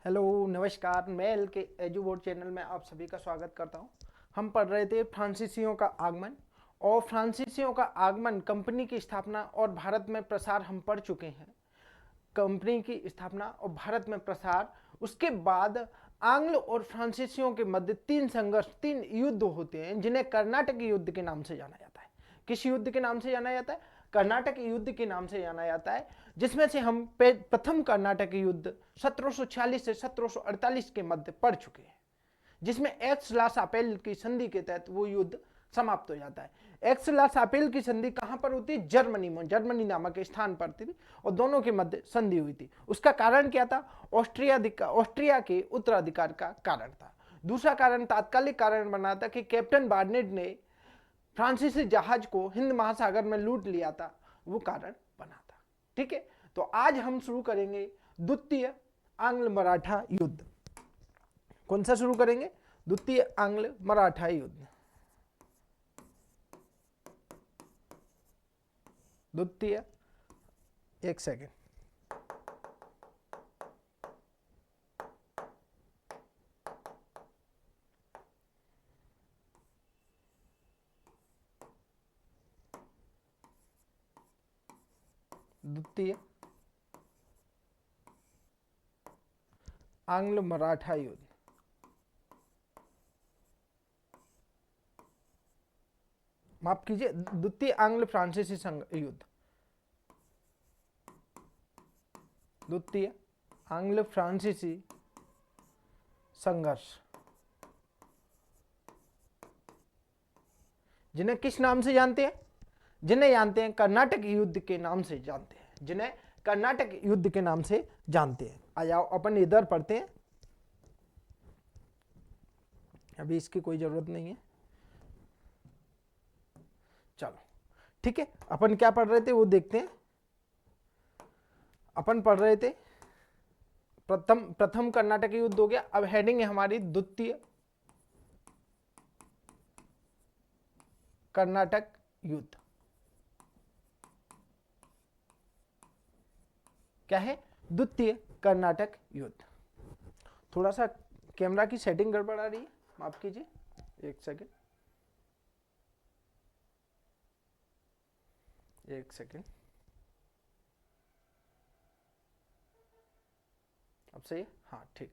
Hello नमस्कार, मैं L के एजुबोर्ड चैनल में आप सभी का स्वागत करता हूं। हम पढ़ रहे थे फ्रांसीसियों का आगमन, और फ्रांसीसियों का आगमन, कंपनी की स्थापना और भारत में प्रसार हम पढ़ चुके हैं। कंपनी की स्थापना और भारत में प्रसार, उसके बाद आंग्ल और फ्रांसीसियों के मध्य तीन संघर्ष, तीन युद्ध होते हैं जिन्हें कर्नाटक युद्ध के नाम से जाना जाता है। किस युद्ध के नाम से जाना जाता है? कर्नाटक युद्ध के नाम से जाना जाता है, जिसमें से हम प्रथम कर्नाटक युद्ध 1746 से 1748 के मध्य पढ़ चुके हैं, जिसमें एक्स ला सापेल की संधि के तहत वो युद्ध समाप्त हो जाता है। एक्स ला सापेल की संधि कहां पर होती है? जर्मनी में, जर्मनी नामक स्थान पर थी और दोनों के मध्य संधि हुई थी। उसका कारण क्या था? ऑस्ट्रिया के उत्तराधिकार का कारण था। दूसरा कारण, तात्कालिक कारण बना था कि कैप्टन बार्नेट ने फ्रांसीसी जहाज को हिंद महासागर में लूट लिया था, वो कारण बना था। ठीक है, तो आज हम शुरू करेंगे द्वितीय आंग्ल मराठा युद्ध। कौन सा शुरू करेंगे? द्वितीय आंग्ल मराठा युद्ध। द्वितीय, एक सेकेंड, द्वितीय आंग्ल मराठा युद्ध। माफ कीजिए, द्वितीय आंग्ल फ्रांसीसी युद्ध। द्वितीय आंग्ल फ्रांसीसी संघर्ष, जिन्हें किस नाम से जानते हैं? जिन्हें जानते हैं कर्नाटक युद्ध के नाम से जानते हैं, जिन्हें कर्नाटक युद्ध के नाम से जानते हैं। आ जाओ अपन इधर पढ़ते हैं, अभी इसकी कोई जरूरत नहीं है। चलो ठीक है, अपन क्या पढ़ रहे थे वो देखते हैं। अपन पढ़ रहे थे प्रथम कर्नाटक युद्ध हो गया। अब हेडिंग है हमारी द्वितीय कर्नाटक युद्ध। क्या है? द्वितीय कर्नाटक युद्ध। थोड़ा सा कैमरा की सेटिंग गड़बड़ आ रही है, माफ कीजिए, एक सेकेंड, एक सेकेंड। अब सही है? हाँ ठीक,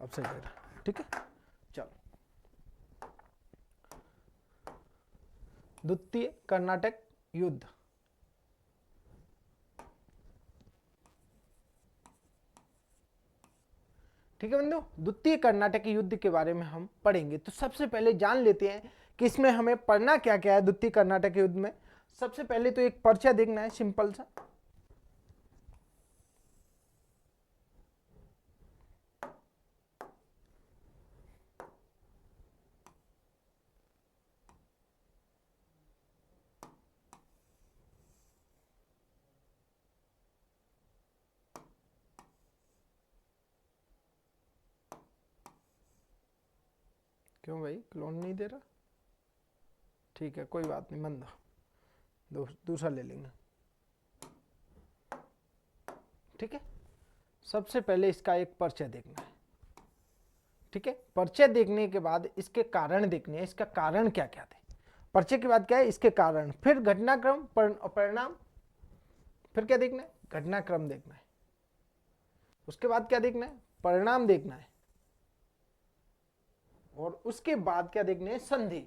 अब सही लग रहा। ठीक है, चलो। द्वितीय कर्नाटक युद्ध। ठीक है बंधु, द्वितीय कर्नाटक युद्ध के बारे में हम पढ़ेंगे। तो सबसे पहले जान लेते हैं कि इसमें हमें पढ़ना क्या क्या है। द्वितीय कर्नाटक युद्ध में सबसे पहले तो एक पर्चा देखना है, सिंपल सा। क्यों भाई, क्लोन नहीं दे रहा? ठीक है, कोई बात नहीं, मन दो, दूसरा ले लेंगे। ठीक है, सबसे पहले इसका एक परिचय देखना है। ठीक है, परिचय देखने के बाद इसके कारण देखने हैं, इसका कारण क्या क्या थे। परिचय के बाद क्या है? इसके कारण, फिर घटनाक्रम, परिणाम, फिर क्या देखना है? घटनाक्रम देखना है। उसके बाद क्या देखना है? परिणाम देखना है। और उसके बाद क्या देखना है? संधि।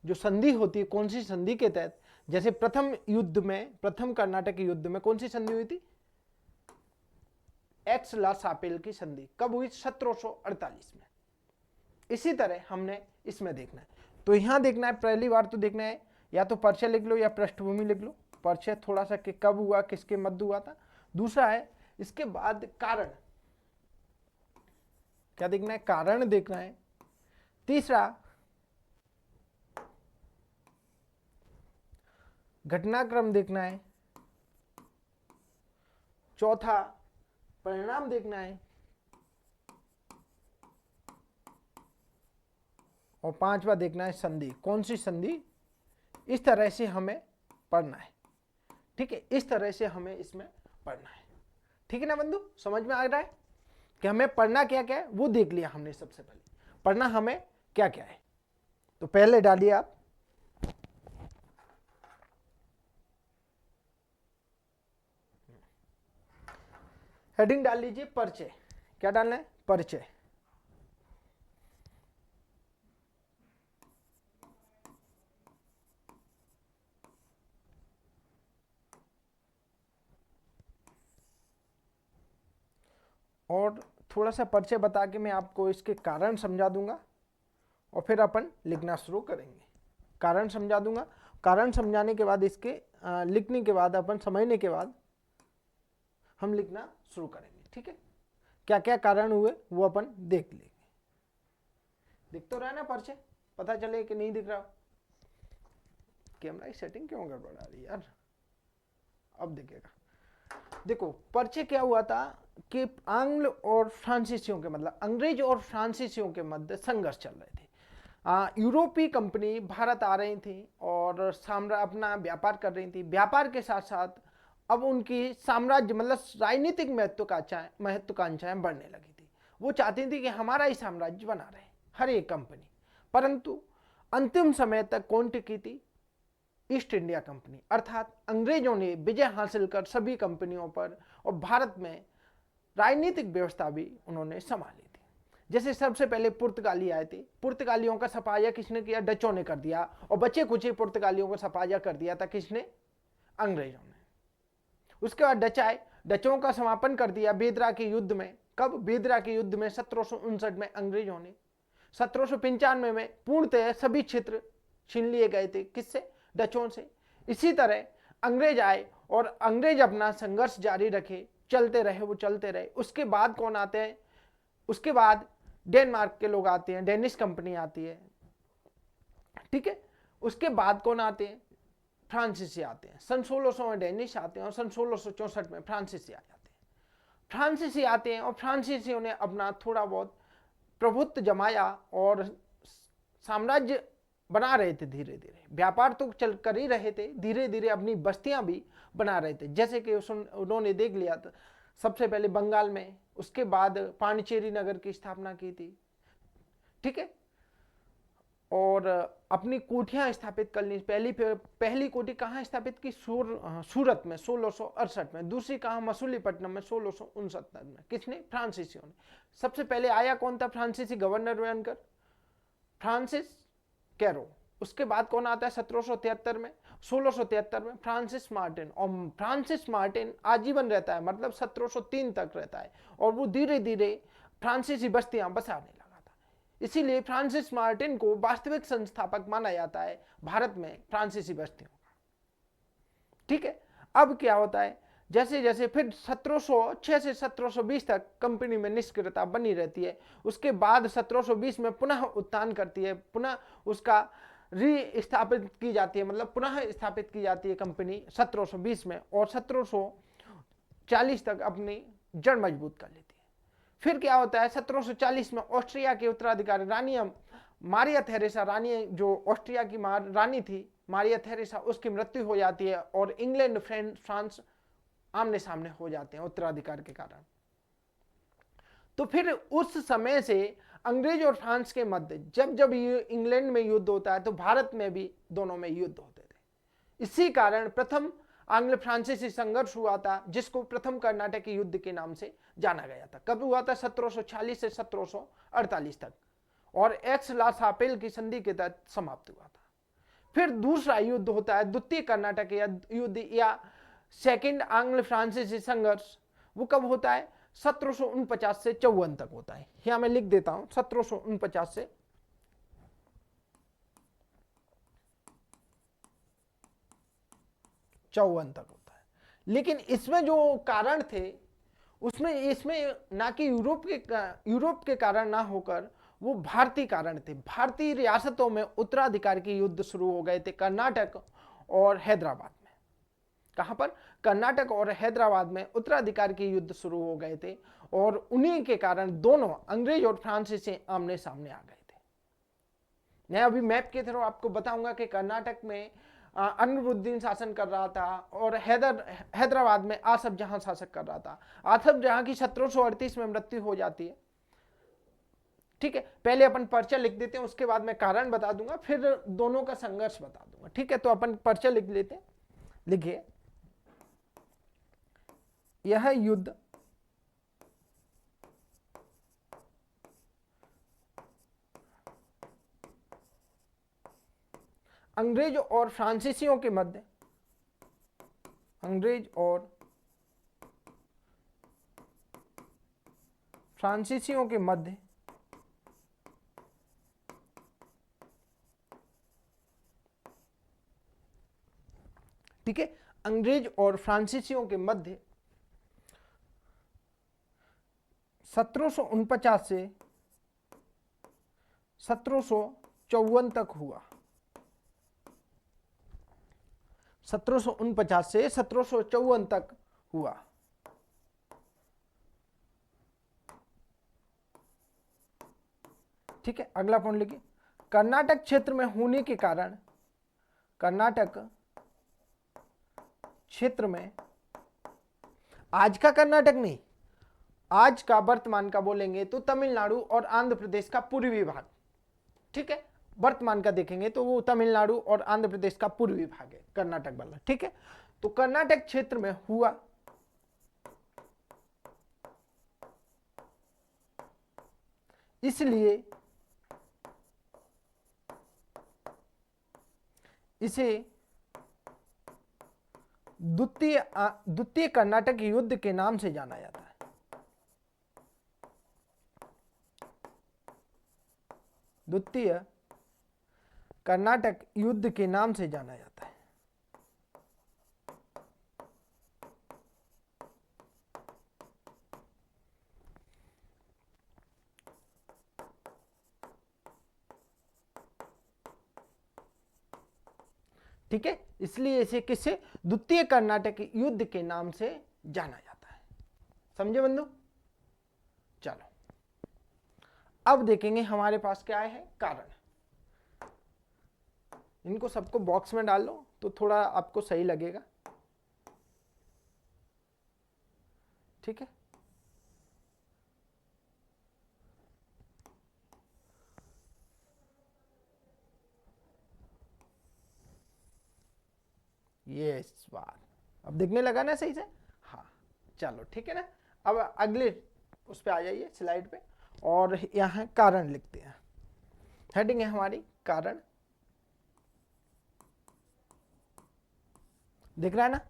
जो संधि होती है, कौन सी संधि के तहत, जैसे प्रथम युद्ध में, प्रथम कर्नाटक युद्ध में कौन सी संधि हुई थी? एक्स ला सापेल की संधि। कब हुई? 1748 में। इसी तरह हमने इसमें देखना है। तो यहां देखना है, पहली बार तो देखना है, या तो परिचय लिख लो या पृष्ठभूमि लिख लो। परिचय थोड़ा सा कि कब हुआ, किसके मध्य हुआ था। दूसरा है इसके बाद कारण, क्या देखना है? कारण देखना है। तीसरा घटनाक्रम देखना है। चौथा परिणाम देखना है। और पांचवा देखना है संधि, कौन सी संधि। इस तरह से हमें पढ़ना है। ठीक है, इस तरह से हमें इसमें पढ़ना है। ठीक है ना बंधु, समझ में आ रहा है? कि हमें पढ़ना क्या क्या है वो देख लिया हमने। सबसे पहले पढ़ना हमें क्या क्या है, तो पहले डालिए आप हेडिंग डाल लीजिए परिचय। क्या डालना है? परिचय। और थोड़ा सा परिचय बता के मैं आपको इसके कारण समझा दूंगा और फिर अपन लिखना शुरू करेंगे। कारण समझा दूंगा, कारण समझाने के बाद इसके लिखने के बाद अपन समझने के बाद हम लिखना शुरू करेंगे। ठीक है, क्या क्या कारण हुए वो अपन देख लेंगे। दिख तो रहा है ना परिचय? पता चले कि नहीं दिख रहा? कैमरा की सेटिंग क्यों गड़बड़ा रही यार? अब दिखेगा। देखो परिचय क्या हुआ था कि आंग्ल और फ्रांसीसियों के, मतलब अंग्रेज और फ्रांसीसियों के मध्य संघर्ष चल रहे थे। यूरोपीय कंपनी भारत आ रही थी और अपना व्यापार कर रही थी। व्यापार के साथ साथ अब उनकी साम्राज्य मतलब राजनीतिक महत्वाकांक्षाएं बढ़ने लगी थी। वो चाहती थी कि हमारा ही साम्राज्य बना रहे हर एक कंपनी। परंतु अंतिम समय तक कौन टिकी थी? ईस्ट इंडिया कंपनी, अर्थात अंग्रेजों ने विजय हासिल कर सभी कंपनियों पर और भारत में राजनीतिक व्यवस्था भी उन्होंने संभाली थी। जैसे सबसे पहले पुर्तगाली आए थे, पुर्तगालियों का सफाया किसने किया? डचों ने कर दिया। और बचे कुछ पुर्तगालियों का सफाया कर दिया था किसने? अंग्रेजों ने। उसके बाद डच आए, डचों का समापन कर दिया बेदरा के युद्ध में। कब? बेदरा के युद्ध में 1759 में अंग्रेजों ने। 1795 में पूर्णतः सभी क्षेत्र छीन लिए गए थे। किससे? डचों से। इसी तरह अंग्रेज आए और अंग्रेज अपना संघर्ष जारी रखे, चलते रहे, वो चलते रहे। उसके बाद कौन आते हैं? उसके बाद डेनमार्क के लोग आते हैं, डेनिश कंपनी आती है। ठीक है, उसके बाद कौन आते हैं? फ्रांसीसी आते हैं। सन 1600 में डेनिश आते हैं और सन 1664 में फ्रांसीसी आ जाते हैं। फ्रांसीसी आते हैं और फ्रांसीसियों ने अपना थोड़ा बहुत प्रभुत्व जमाया और साम्राज्य बना रहे थे। धीरे धीरे व्यापार तो चल कर ही रहे थे, धीरे धीरे अपनी बस्तियां भी बना रहे थे। जैसे कि उन्होंने देख लिया था सबसे पहले बंगाल में, उसके बाद पांडिचेरी नगर की स्थापना की थी। ठीक है, और अपनी कोठियां स्थापित कर ली। पहली कोठी कहाँ स्थापित की? सूरत में 1668 में। दूसरी कहाँ? मसूलीपट्टनम में 1669 में। किसने? फ्रांसीसियों ने। सबसे पहले आया कौन था फ्रांसीसी गवर्नर बनकर? Francis Caron. उसके बाद कौन आता है 1773 में? 1673 में फ्रांसिस मार्टिन। और फ्रांसिस मार्टिन आजीवन रहता है, मतलब 1703 तक रहता है। और वो धीरे धीरे फ्रांसीसी बस्तियां बसाने लगा था। इसीलिए फ्रांसिस मार्टिन को वास्तविक संस्थापक माना जाता है भारत में फ्रांसीसी बस्तियों का। ठीक है, अब क्या होता है, जैसे जैसे फिर 1706 से 1720 तक कंपनी में निष्क्रियता बनी रहती है। उसके बाद 1720 में पुनः उत्थान करती है, पुनः उसका री की जाती है, मतलब पुनः स्थापित की जाती है कंपनी 1720 में, और 1740 तक अपनी जड़ मजबूत कर लेती है। फिर क्या होता है 1740 में ऑस्ट्रिया के उत्तराधिकारी रानी मारिया थेरेसा, रानी जो ऑस्ट्रिया की रानी थी मारिया थेरेसा, उसकी मृत्यु हो जाती है और इंग्लैंड फ्रांस आमने सामने हो जाते हैं उत्तराधिकार के कारण। तो फिर उस समय से अंग्रेज और फ्रांस के मध्य जब जब इंग्लैंड में युद्ध होता है तो भारत में भी दोनों में युद्ध होते थे। इसी कारण प्रथम आंग्ल फ्रांसीसी संघर्ष हुआ था, जिसको प्रथम कर्नाटक युद्ध के नाम से जाना गया था। कब हुआ था? 1740 से 1748 तक, और एक्स ला सापेल की संधि के तहत समाप्त हुआ था। फिर दूसरा युद्ध होता है द्वितीय कर्नाटक युद्ध या सेकंड आंग्ल फ्रांसीसी संघर्ष। वो कब होता है? 1749 से 54 तक होता है। यहां मैं लिख देता हूं 1749 से 54 तक होता है। लेकिन इसमें जो कारण थे इसमें ना कि यूरोप के कारण ना होकर वो भारतीय कारण थे। भारतीय रियासतों में उत्तराधिकार के युद्ध शुरू हो गए थे, कर्नाटक और हैदराबाद में। कहां पर? कर्नाटक और हैदराबाद में उत्तराधिकार के युद्ध शुरू हो गए थे, और उन्हीं के कारण दोनों अंग्रेज और फ्रांसीसी आमने सामने आ गए थे। मैं अभी मैप के थ्रू आपको बताऊंगा कि कर्नाटक में अनवरुद्दीन शासन कर रहा था और हैदराबाद में आसफ जहां शासक कर रहा था। आसफ जहां की 1738 में मृत्यु हो जाती है। ठीक है, पहले अपन पर्चा लिख देते हैं, उसके बाद मैं कारण बता दूंगा, फिर दोनों का संघर्ष बता दूंगा। ठीक है, तो अपन पर्चा लिख लेते हैं। लिखिए, यह युद्ध अंग्रेज और फ्रांसीसियों के मध्य ठीक है, अंग्रेज और फ्रांसीसियों के मध्य 1749 से 1754 तक हुआ। 1749 से 1754 तक हुआ। ठीक है, अगला पॉइंट लिखिए, कर्नाटक क्षेत्र में होने के कारण, कर्नाटक क्षेत्र में, आज का कर्नाटक नहीं, आज का वर्तमान का बोलेंगे तो तमिलनाडु और आंध्र प्रदेश का पूर्वी भाग। ठीक है, वर्तमान का देखेंगे तो वो तमिलनाडु और आंध्र प्रदेश का पूर्वी भाग है कर्नाटक वाला। ठीक है, तो कर्नाटक क्षेत्र में हुआ, इसलिए इसे द्वितीय कर्नाटक युद्ध के नाम से जाना जाता है। द्वितीय कर्नाटक युद्ध के नाम से जाना जाता है। ठीक है, इसलिए इसे किससे, द्वितीय कर्नाटक युद्ध के नाम से जाना जाता है। समझे बंधु? चलो, अब देखेंगे हमारे पास क्या है, कारण। इनको सबको बॉक्स में डाल लो तो थोड़ा आपको सही लगेगा। ठीक है, ये इस बार अब दिखने लगा ना सही से? हाँ, चलो ठीक है ना। अब अगले उस पे आ जाइए, स्लाइड पे, और यहाँ कारण लिखते हैं। हेडिंग है हमारी कारण। दिख रहा है ना?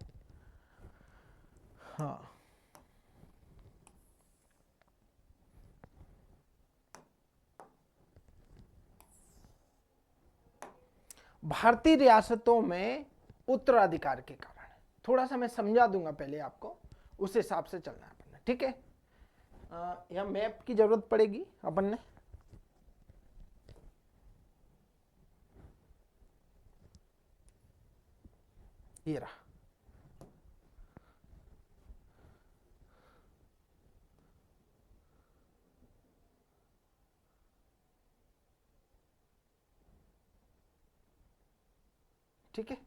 हाँ, भारतीय रियासतों में उत्तराधिकार के कारण। थोड़ा सा मैं समझा दूंगा पहले आपको, उस हिसाब से चलना है अपन ने। ठीक है, यहाँ मैप की जरूरत पड़ेगी अपन ने। ये रहा, ठीक है,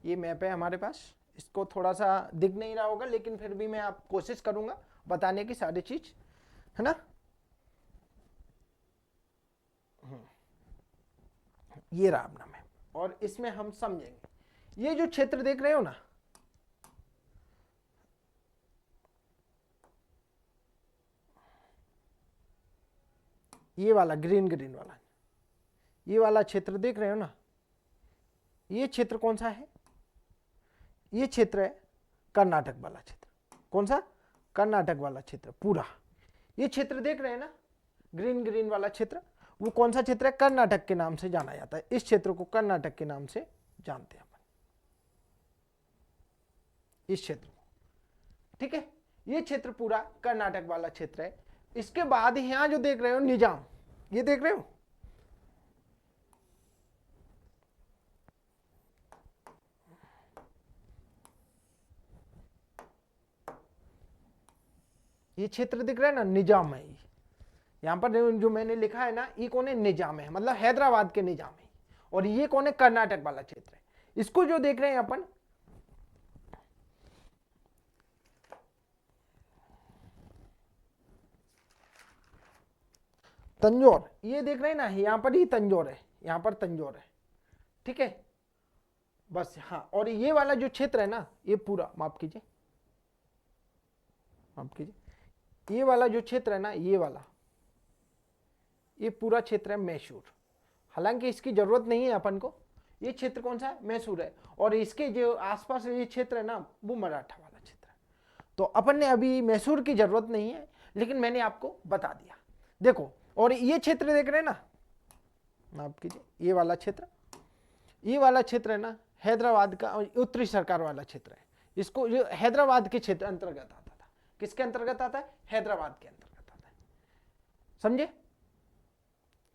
ये मैप है हमारे पास। इसको थोड़ा सा दिख नहीं रहा होगा, लेकिन फिर भी मैं आप कोशिश करूंगा बताने की सारी चीज, है ना। ये रहा अपना मैप, और इसमें हम समझेंगे ये जो क्षेत्र देख रहे हो ना, ये वाला ग्रीन ग्रीन वाला, ये वाला क्षेत्र देख रहे हो ना, ये क्षेत्र कौन सा है? ये क्षेत्र है कर्नाटक वाला क्षेत्र। कौन सा? कर्नाटक वाला क्षेत्र पूरा। ये क्षेत्र देख रहे हैं ना, ग्रीन ग्रीन वाला क्षेत्र, वो कौन सा क्षेत्र है? कर्नाटक के नाम से जाना जाता है। इस क्षेत्र को कर्नाटक के नाम से जानते हैं अपन, इस क्षेत्र को। ठीक है, ये क्षेत्र पूरा कर्नाटक वाला क्षेत्र है। इसके बाद यहां जो देख रहे हो निजाम, ये देख रहे हो, ये क्षेत्र दिख रहा है ना, निजाम है। यहाँ पर जो मैंने लिखा है ना, ये कौन है? निजाम है, मतलब हैदराबाद के निजाम है। और ये कौन है? कर्नाटक वाला क्षेत्र है। इसको जो देख रहे हैं अपन, तंजौर, ये देख रहे हैं ना, यहां पर ही तंजौर है, यहां पर तंजौर है, ठीक है बस। हाँ, और ये वाला जो क्षेत्र है ना, ये पूरा माफ कीजिए, माफ कीजिए, ये वाला जो क्षेत्र है ना, ये वाला, ये पूरा क्षेत्र है मैसूर। हालांकि इसकी जरूरत नहीं है अपन को, ये क्षेत्र कौन सा है, मैसूर है, और इसके जो आसपास ये क्षेत्र है ना, वो मराठा वाला क्षेत्र है। तो अपन ने अभी मैसूर की जरूरत नहीं है, लेकिन मैंने आपको बता दिया। देखो, और ये क्षेत्र देख रहे हैं ना, माफ कीजिए, ये वाला क्षेत्र, ये वाला क्षेत्र है ना, हैदराबाद का उत्तरी सरकार वाला क्षेत्र है। इसको ये हैदराबाद के क्षेत्र अंतर्गत आता था। किसके अंतर्गत आता है, हैदराबाद के अंतर्गत आता है, समझे,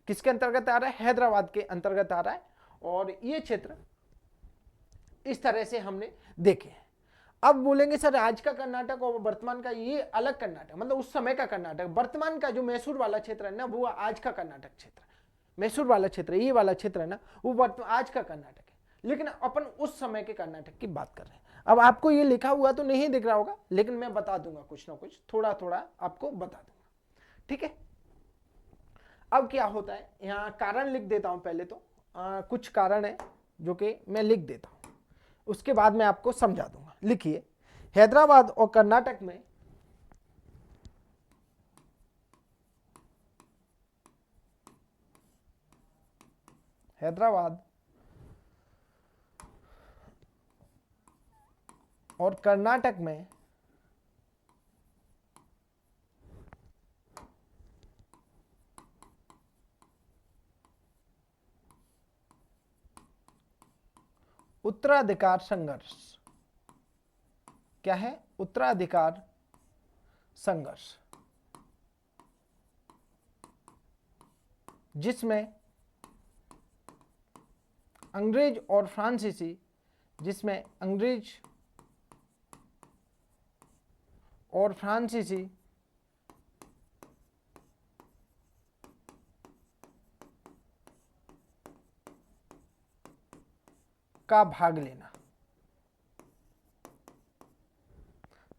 किसके अंतर्गत आ रहा है, हैदराबाद के अंतर्गत आ रहा है। और ये क्षेत्र इस तरह से हमने देखे हैं। अब बोलेंगे सर आज का कर्नाटक और वर्तमान का ये अलग कर्नाटक, मतलब उस समय का कर्नाटक, वर्तमान का जो मैसूर वाला क्षेत्र है ना, वो आज का कर्नाटक क्षेत्र, मैसूर वाला क्षेत्र, ये वाला क्षेत्र है ना, वो आज का कर्नाटक है। लेकिन अपन उस समय के कर्नाटक की बात कर रहे हैं। अब आपको ये लिखा हुआ तो नहीं दिख रहा होगा, लेकिन मैं बता दूंगा कुछ ना कुछ, थोड़ा थोड़ा आपको बता दूंगा, ठीक है। अब क्या होता है, यहाँ कारण लिख देता हूं पहले तो, कुछ कारण है जो कि मैं लिख देता हूं, उसके बाद मैं आपको समझा दूंगा। लिखिए, हैदराबाद और कर्नाटक में हैदराबाद और कर्नाटक में उत्तराधिकार संघर्ष, क्या है, उत्तराधिकार संघर्ष, जिसमें अंग्रेज और फ्रांसीसी, जिसमें अंग्रेज और फ्रांसीसी का भाग लेना,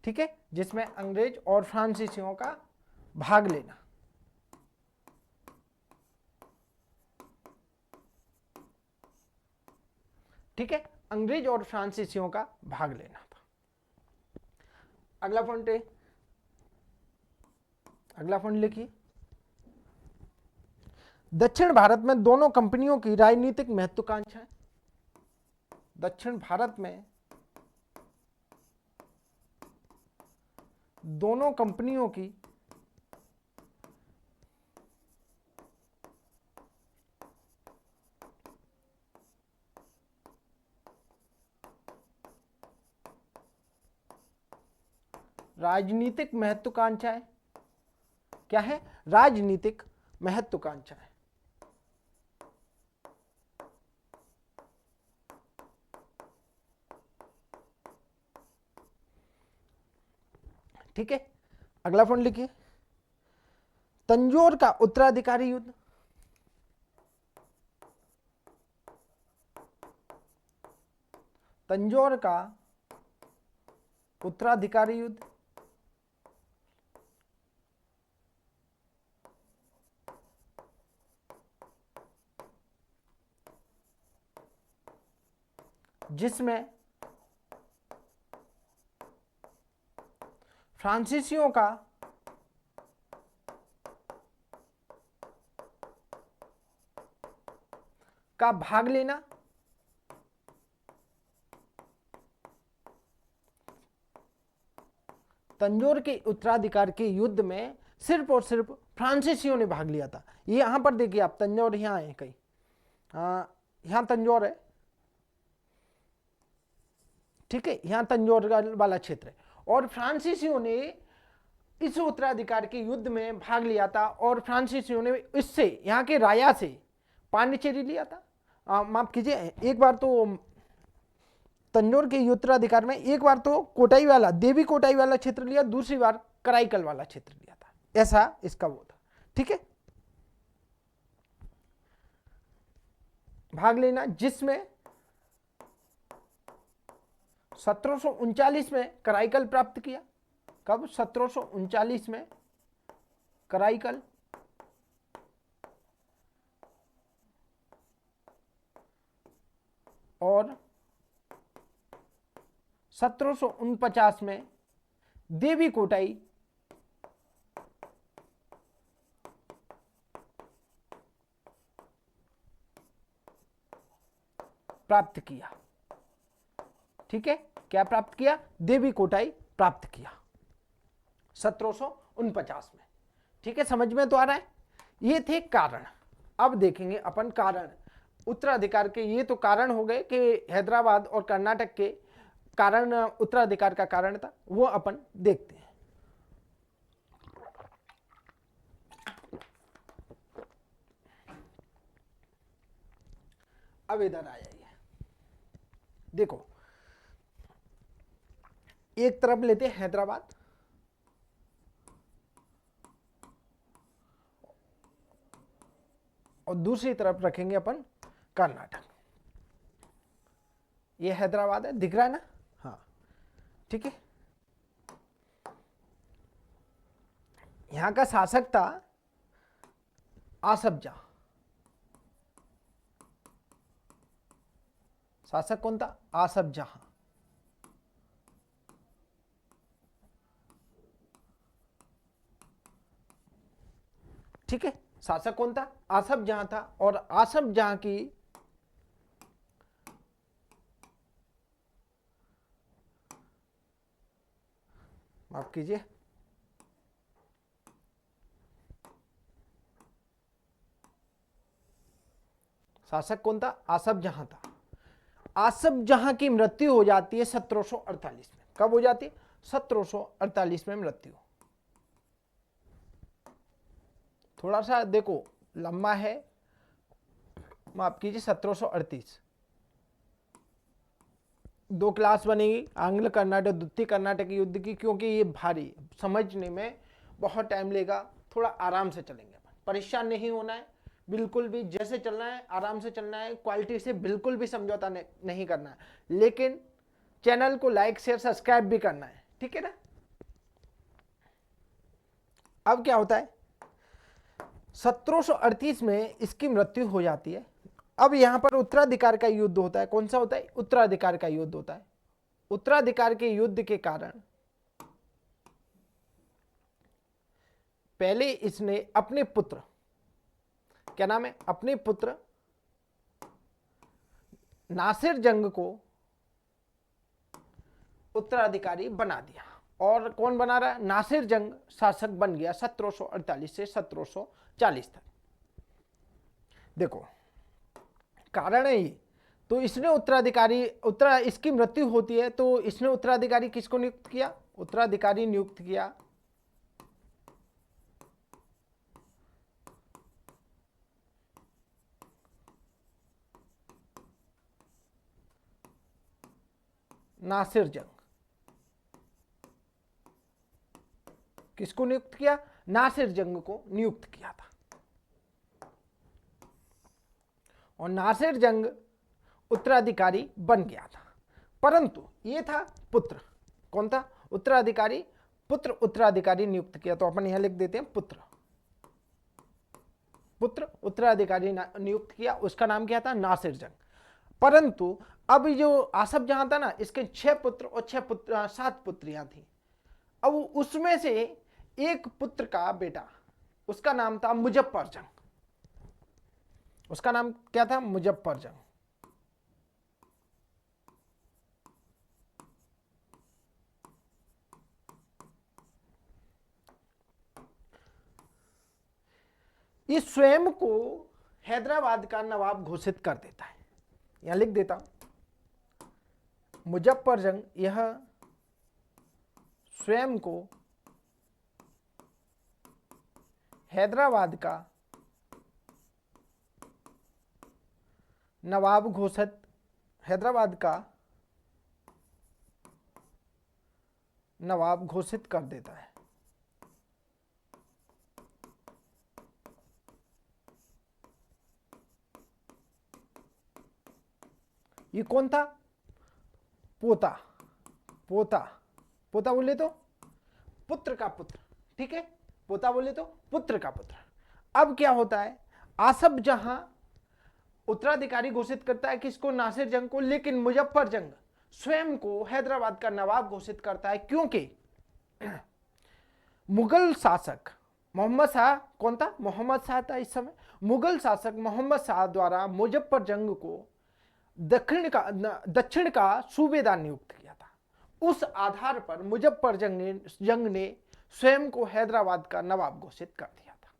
ठीक है, जिसमें अंग्रेज और फ्रांसीसियों का भाग लेना, ठीक है, अंग्रेज और फ्रांसीसियों का भाग लेना था। अगला पॉइंट है, अगला पॉइंट लिखिए, दक्षिण भारत में दोनों कंपनियों की राजनीतिक महत्वाकांक्षाएं, दक्षिण भारत में दोनों कंपनियों की राजनीतिक महत्वाकांक्षाएं, क्या है, राजनीतिक महत्वाकांक्षाएं, ठीक है। अगला पॉइंट लिखिए, तंजौर का उत्तराधिकारी युद्ध, तंजौर का उत्तराधिकारी युद्ध, जिसमें फ्रांसीसियों का भाग लेना, तंजौर के उत्तराधिकार के युद्ध में सिर्फ और सिर्फ फ्रांसीसियों ने भाग लिया था। ये यहां पर देखिए आप, तंजौर यहां है कहीं, यहां तंजौर है, ठीक है, यहां तंजौर वाला क्षेत्र है, और फ्रांसीसियों ने इस उत्तराधिकार के युद्ध में भाग लिया था, और फ्रांसीसियों ने इससे, यहाँ के राजा से पांडिचेरी लिया था। माफ कीजिए, एक बार तो तंजौर के उत्तराधिकार में एक बार तो कोटाई वाला, देवी कोटाई वाला क्षेत्र लिया, दूसरी बार कराईकल वाला क्षेत्र लिया था, ऐसा इसका वो था, ठीक है, भाग लेना, जिसमें 1739 में कराईकल प्राप्त किया। कब? 1739 में कराईकल। और 1749 में देवीकोटाई प्राप्त किया। ठीक है, क्या प्राप्त किया? देवीकोटाई प्राप्त किया 1749 में। ठीक है, समझ में तो आ रहा है? ये थे कारण। अब देखेंगे अपन कारण उत्तराधिकार के। ये तो कारण हो गए कि हैदराबाद और कर्नाटक के कारण उत्तराधिकार का कारण था, वो अपन देखते हैं। अब इधर आ जाइए, देखो एक तरफ लेते हैं हैदराबाद और दूसरी तरफ रखेंगे अपन कर्नाटक। ये हैदराबाद है, दिख रहा है ना? हाँ, ठीक है। यहां का शासक था आसफ जहां। शासक कौन था? आसफ जहां। ठीक है, शासक कौन था? आसफ जहां था। और आसफ जहां की माफ कीजिए, शासक कौन था? आसफ जहां था। आसफ जहां की मृत्यु हो जाती है 1748 में। कब हो जाती है? 1748 में मृत्यु। थोड़ा सा देखो लंबा है, माफ कीजिए, 1738। दो क्लास बनेगी, आंग्ल कर्नाटक द्वितीय कर्नाटक युद्ध की, क्योंकि ये भारी समझने में बहुत टाइम लेगा। थोड़ा आराम से चलेंगे, परेशान नहीं होना है बिल्कुल भी। जैसे चलना है आराम से चलना है, क्वालिटी से बिल्कुल भी समझौता नहीं करना है, लेकिन चैनल को लाइक शेयर सब्सक्राइब भी करना है, ठीक है ना? अब क्या होता है? 1738 में इसकी मृत्यु हो जाती है। अब यहां पर उत्तराधिकार का युद्ध होता है। कौन सा होता है? उत्तराधिकार का युद्ध होता है। उत्तराधिकार के युद्ध के कारण पहले इसने अपने पुत्र, क्या नाम है? अपने पुत्र नासिर जंग को उत्तराधिकारी बना दिया। और कौन बना रहा है? नासिर जंग शासक बन गया 1748 से 1740 तक। देखो कारण है ये। तो इसने उत्तराधिकारी इसकी मृत्यु होती है तो इसने उत्तराधिकारी किसको नियुक्त किया? उत्तराधिकारी नियुक्त किया नासिर जंग। किसको नियुक्त किया? नासिर जंग को नियुक्त किया था। और नासिर जंग उत्तराधिकारी बन गया था। परंतु ये था पुत्र। कौन था? उत्तराधिकारी। पुत्र उत्तराधिकारी नियुक्त किया, तो अपन यहां लिख देते हैं पुत्र। पुत्र उत्तराधिकारी नियुक्त किया, उसका नाम क्या था? नासिर जंग। परंतु अब जो आसफ जहां था ना, इसके 6 पुत्र और 7 पुत्रियां थी। अब उसमें से एक पुत्र का बेटा, उसका नाम था मुजफ्फर जंग। उसका नाम क्या था? मुजफ्फर जंग। ये स्वयं को हैदराबाद का नवाब घोषित कर देता है। यहां लिख देता हूं, मुजफ्फर जंग यह स्वयं को हैदराबाद का नवाब घोषित, हैदराबाद का नवाब घोषित कर देता है। ये कौन था? पोता। पोता, पोता बोले तो पुत्र का पुत्र, ठीक है, पोता बोले तो पुत्र का पुत्र। अब क्या होता है, आसफ जहां उत्तराधिकारी घोषित करता है किसको, नासिर जंग को, लेकिन मुजफ्फर जंग स्वयं को हैदराबाद का नवाब घोषित करता है, क्योंकि मुगल शासक मोहम्मद शाह, कौन था, मोहम्मद शाह था इस समय, मुगल शासक मोहम्मद शाह द्वारा मुजफ्फर जंग को दक्षिण का सूबेदार नियुक्त किया था। उस आधार पर मुजफ्फर जंग ने स्वयं को हैदराबाद का नवाब घोषित कर दिया था।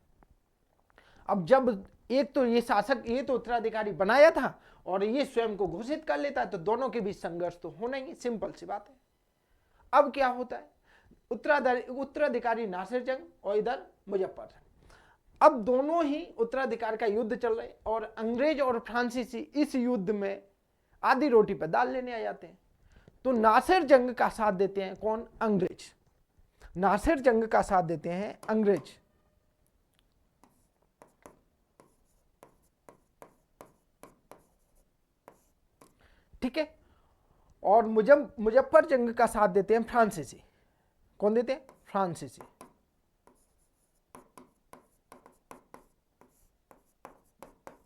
अब जब एक तो ये शासक, ये तो उत्तराधिकारी बनाया था और ये स्वयं को घोषित कर लेता है, तो दोनों के बीच संघर्ष तो होना ही, सिंपल सी बात है। अब क्या होता है, उत्तराधिकारी नासिर जंग और इधर मुजफ्फर जंग, अब दोनों ही उत्तराधिकार का युद्ध चल रहे और अंग्रेज और फ्रांसीसी इस युद्ध में आधी रोटी पर दाल लेने आ जाते हैं। तो नासिर जंग का साथ देते हैं कौन, अंग्रेज। नासिर जंग का साथ देते हैं अंग्रेज। ठीक है, और मुजफ्फर जंग का साथ देते हैं फ्रांसीसी। कौन देते हैं, फ्रांसीसी।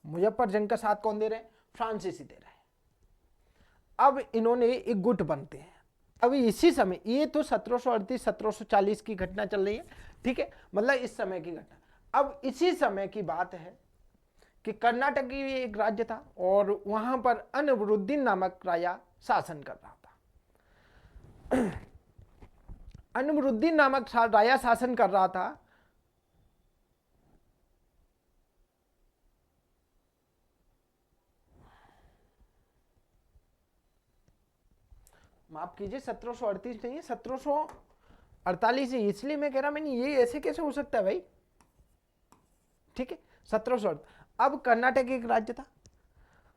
मुजफ्फर जंग का साथ कौन दे रहे हैं, फ्रांसीसी दे रहे हैं। अब इन्होंने एक गुट बनते हैं। अभी इसी समय, ये तो 1738-1740 की घटना चल रही है, ठीक है, मतलब इस समय की घटना। अब इसी समय की बात है कि कर्नाटक की एक राज्य था और वहां पर अनवरुद्दीन नामक राजा शासन कर रहा था। अनवरुद्दीन नामक राजा शासन कर रहा था। माफ कीजिए, 1738 नहीं है, 1748 है, इसलिए मैं कह रहा, मैंने ये ऐसे कैसे हो सकता है भाई, ठीक है, 1700। अब कर्नाटक एक राज्य था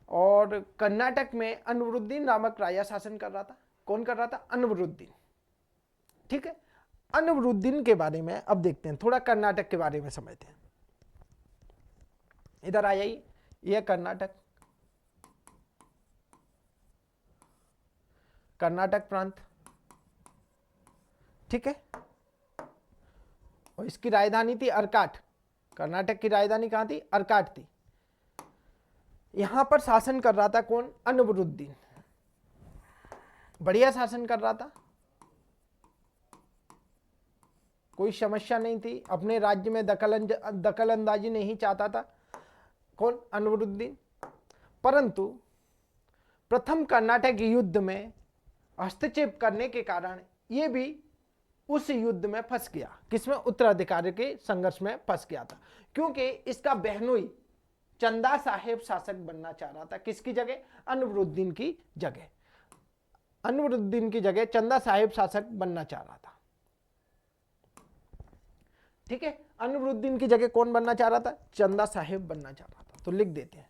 और कर्नाटक में अनवरुद्दीन नामक राजा शासन कर रहा था। कौन कर रहा था, अनवरुद्दीन, ठीक है। अनवरुद्दीन के बारे में अब देखते हैं, थोड़ा कर्नाटक के बारे में समझते हैं। इधर आ जाइए, यह कर्नाटक, कर्नाटक प्रांत, ठीक है, और इसकी राजधानी थी अर्काट। कर्नाटक की राजधानी कहां थी, अर्काट थी। यहां पर शासन कर रहा था कौन, अनवरुद्दीन। बढ़िया शासन कर रहा था, कोई समस्या नहीं थी, अपने राज्य में दखल अंदाजी नहीं चाहता था कौन, अनवरुद्दीन। परंतु प्रथम कर्नाटक युद्ध में हस्तक्षेप करने के कारण ये भी उस युद्ध में फंस गया। किसमें, उत्तराधिकारी के संघर्ष में फंस गया था, क्योंकि इसका बहनोई चंदा साहेब शासक बनना चाह रहा था। किसकी जगह, अनवरुद्दीन की जगह। अनवरुद्दीन की जगह चंदा साहेब शासक बनना चाह रहा था, ठीक है। अनवरुद्दीन की जगह कौन बनना चाह रहा था, चंदा साहेब बनना चाह रहा था। तो लिख देते हैं,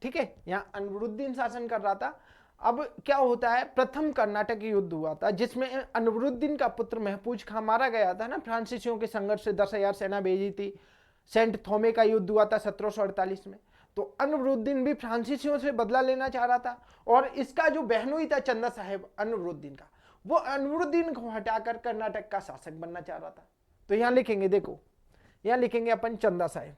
ठीक है। यहां अनवरुद्दीन शासन कर रहा था। अब क्या होता है, प्रथम कर्नाटक युद्ध हुआ था जिसमें अनवरुद्दीन का पुत्र महफूज खां मारा गया था ना, फ्रांसीसियों के संघर्ष से 10,000 सेना भेजी थी। सेंट थोमे का युद्ध हुआ था 1748 में। तो अनवरुद्दीन भी फ्रांसीसियों से बदला लेना चाह रहा था और इसका जो बहनोई था चंदा साहेब अनवरुद्दीन का, वो अनवरुद्दीन को हटाकर कर्नाटक का शासक बनना चाह रहा था। तो यहां लिखेंगे, देखो यहां लिखेंगे अपन चंदा साहेब,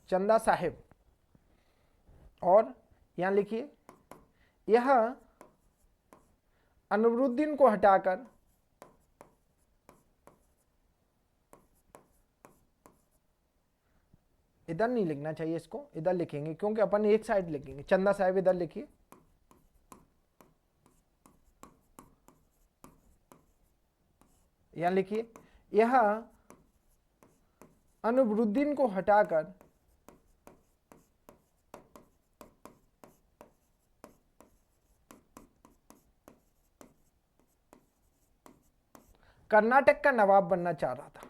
चंदा साहेब। और यहां लिखिए, यह अनवरुद्दीन को हटाकर इधर नहीं लिखना चाहिए, इसको इधर लिखेंगे क्योंकि अपन एक साइड लिखेंगे। चंदा साहेब इधर लिखिए, यहां लिखिए, यह अनवरुद्दीन को हटाकर कर्नाटक का नवाब बनना चाह रहा था।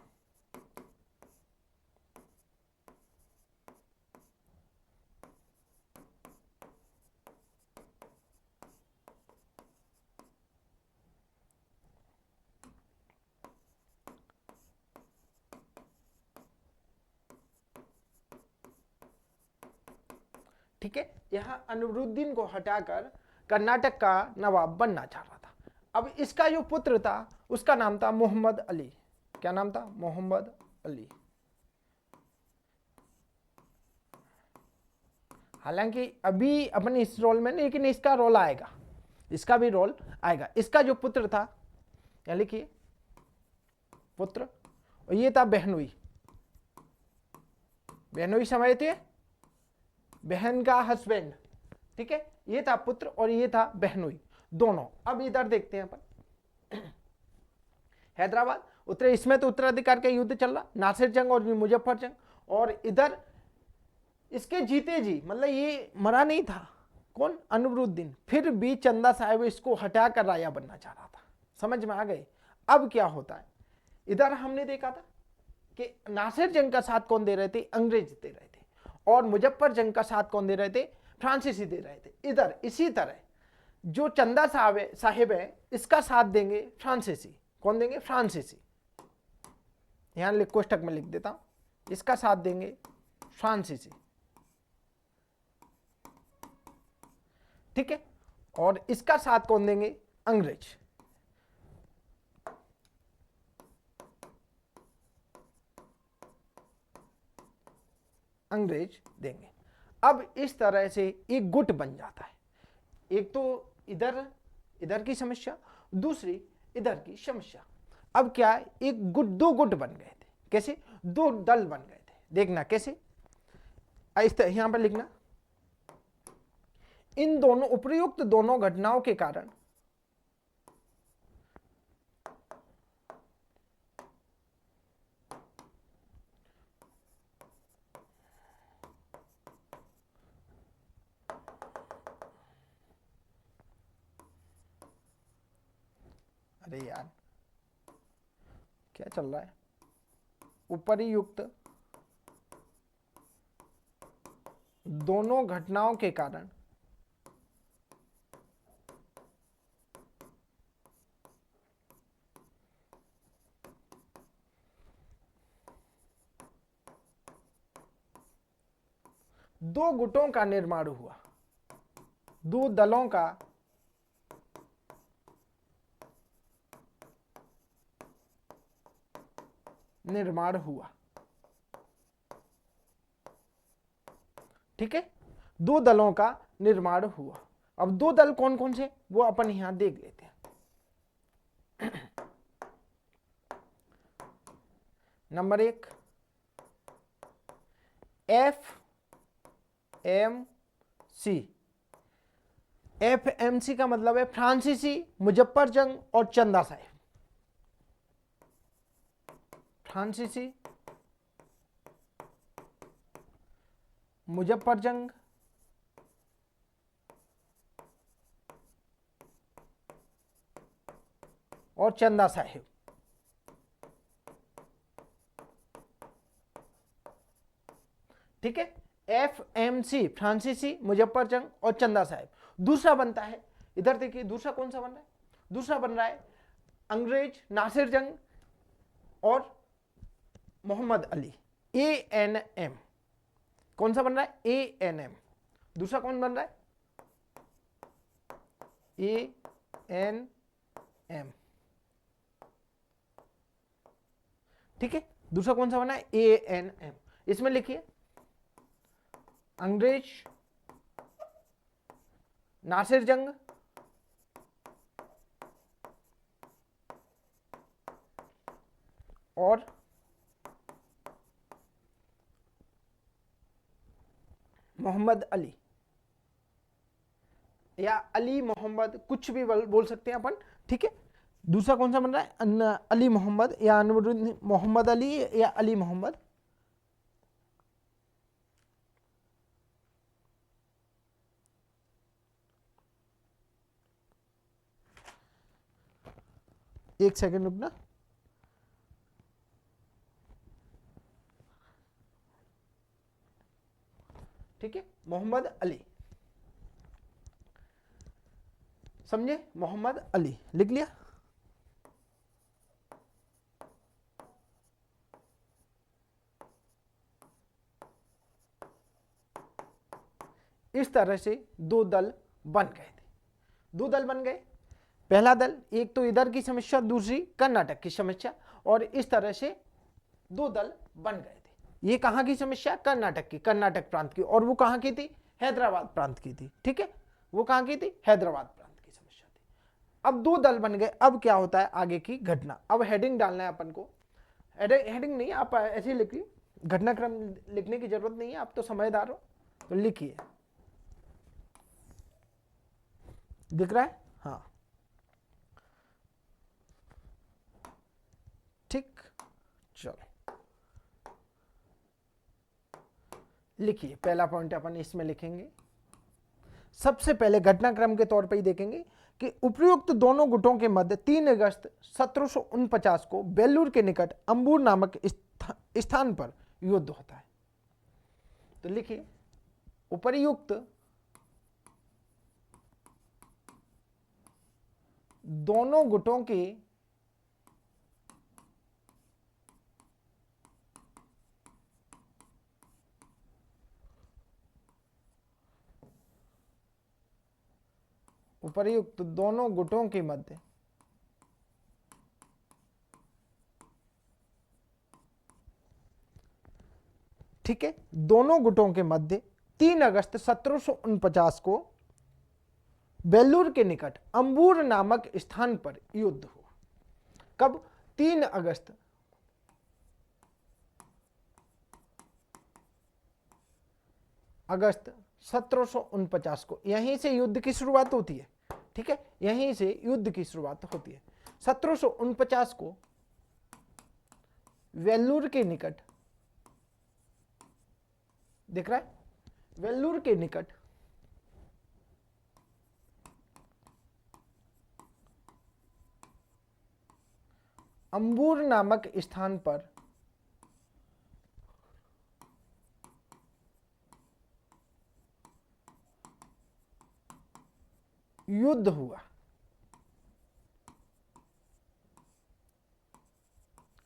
ठीक है, यहां अनवरुद्दीन को हटाकर कर्नाटक का नवाब बनना चाह रहा था। अब इसका जो पुत्र था उसका नाम था मोहम्मद अली। क्या नाम था? मोहम्मद अली। हालांकि अभी अपन इस रोल में, लेकिन इसका रोल आएगा, इसका भी रोल आएगा। इसका जो पुत्र था, या लिखिए पुत्र, और ये था बहनोई। बहनोई समझते हैं, बहन का हस्बैंड। ठीक है, ये था पुत्र और ये था बहनोई, दोनों। अब इधर देखते हैं अपन, हैदराबाद उत्तरे, इसमें तो उत्तराधिकार का युद्ध चल रहा, नासिर जंग और मुजफ्फर जंग। और इधर इसके जीते जी, मतलब ये मरा नहीं था, कौन? अनवरुद्दीन। फिर भी चंदा साहिब इसको हटाकर राजा बनना चाह रहा था। समझ में आ गए? अब क्या होता है, इधर हमने देखा था कि नासिर जंग का साथ कौन दे रहे थे? अंग्रेज दे रहे थे। और मुजफ्फर जंग का साथ कौन दे रहे थे? फ्रांसीसी दे रहे थे। इधर इसी तरह जो चंदा साहिब है, इसका साथ देंगे फ्रांसीसी। कौन देंगे? फ्रांसीसी। यहां कोष्टक में लिख देता हूं, इसका साथ देंगे फ्रांसीसी। ठीक है, और इसका साथ कौन देंगे? अंग्रेज। अंग्रेज देंगे। अब इस तरह से एक गुट बन जाता है। एक तो इधर की समस्या, दूसरी इधर की समस्या। अब क्या है, एक गुट, दो गुट बन गए थे। कैसे? दो दल बन गए थे। देखना कैसे, इस तरह यहां पर लिखना, इन दोनों उपयुक्त दोनों घटनाओं के कारण अरे यार क्या चल रहा है, उपयुक्त दोनों घटनाओं के कारण दो गुटों का निर्माण हुआ, दो दलों का निर्माण हुआ। ठीक है, दो दलों का निर्माण हुआ। अब दो दल कौन कौन से, वो अपन यहां देख लेते हैं। Number 1, FMC। FMC का मतलब है फ्रांसीसी, मुजफ्फर जंग और चंदा साहिब। फ्रांसीसी, मुजफ्फर जंग और चंदा साहिब। ठीक है, FMC फ्रांसीसी, मुजफ्फर जंग और चंदा साहिब। दूसरा बनता है, इधर देखिए दूसरा कौन सा बन रहा है? दूसरा बन रहा है अंग्रेज, नासिर जंग और मोहम्मद अली, ANM। कौन सा बन रहा है? ANM। दूसरा कौन बन रहा है? ANM। ठीक है, दूसरा कौन सा बना है? ANM। इसमें लिखिए अंग्रेज, नासिर जंग और मोहम्मद अली, या अली मोहम्मद, कुछ भी बोल सकते हैं अपन। ठीक है, दूसरा कौन सा बन रहा है? अली मोहम्मद, या मोहम्मद अली, या अली मोहम्मद। एक सेकंड रुकना। ठीक है, मोहम्मद अली, समझे, मोहम्मद अली लिख लिया। इस तरह से दो दल बन गए थे, दो दल बन गए। पहला दल, एक तो इधर की समस्या, दूसरी कर्नाटक की समस्या, और इस तरह से दो दल बन गए थे। ये कहां की समस्या? कर्नाटक की, कर्नाटक प्रांत की, और वो कहां की थी? हैदराबाद प्रांत की थी। ठीक है, वो कहां की थी? हैदराबाद प्रांत की समस्या थी। अब दो दल बन गए, अब क्या होता है आगे की घटना। अब हेडिंग डालना है अपन को, हेडिंग नहीं, आप ऐसे ही लिखिए, घटनाक्रम लिखने की जरूरत नहीं है, आप तो समझदार हो, तो लिखिए। दिख रहा है? हाँ, ठीक, चलो लिखिए। पहला पॉइंट अपन इसमें लिखेंगे, सबसे पहले घटनाक्रम के तौर पर ही देखेंगे कि उपयुक्त दोनों गुटों के मध्य 3 अगस्त 1749 को बेलूर के निकट अंबूर नामक स्थान पर युद्ध होता है। तो लिखिए, उपर्युक्त दोनों गुटों के उपर्युक्त दोनों गुटों के मध्य ठीक है, दोनों गुटों के मध्य 3 अगस्त 1749 को बेलूर के निकट अंबूर नामक स्थान पर युद्ध हुआ। कब? 3 अगस्त अगस्त 1749 को यहीं से युद्ध की शुरुआत होती है। ठीक है, यहीं से युद्ध की शुरुआत होती है। 1749 को वेल्लूर के निकट, दिख रहा है, वेल्लूर के निकट अंबूर नामक स्थान पर युद्ध हुआ।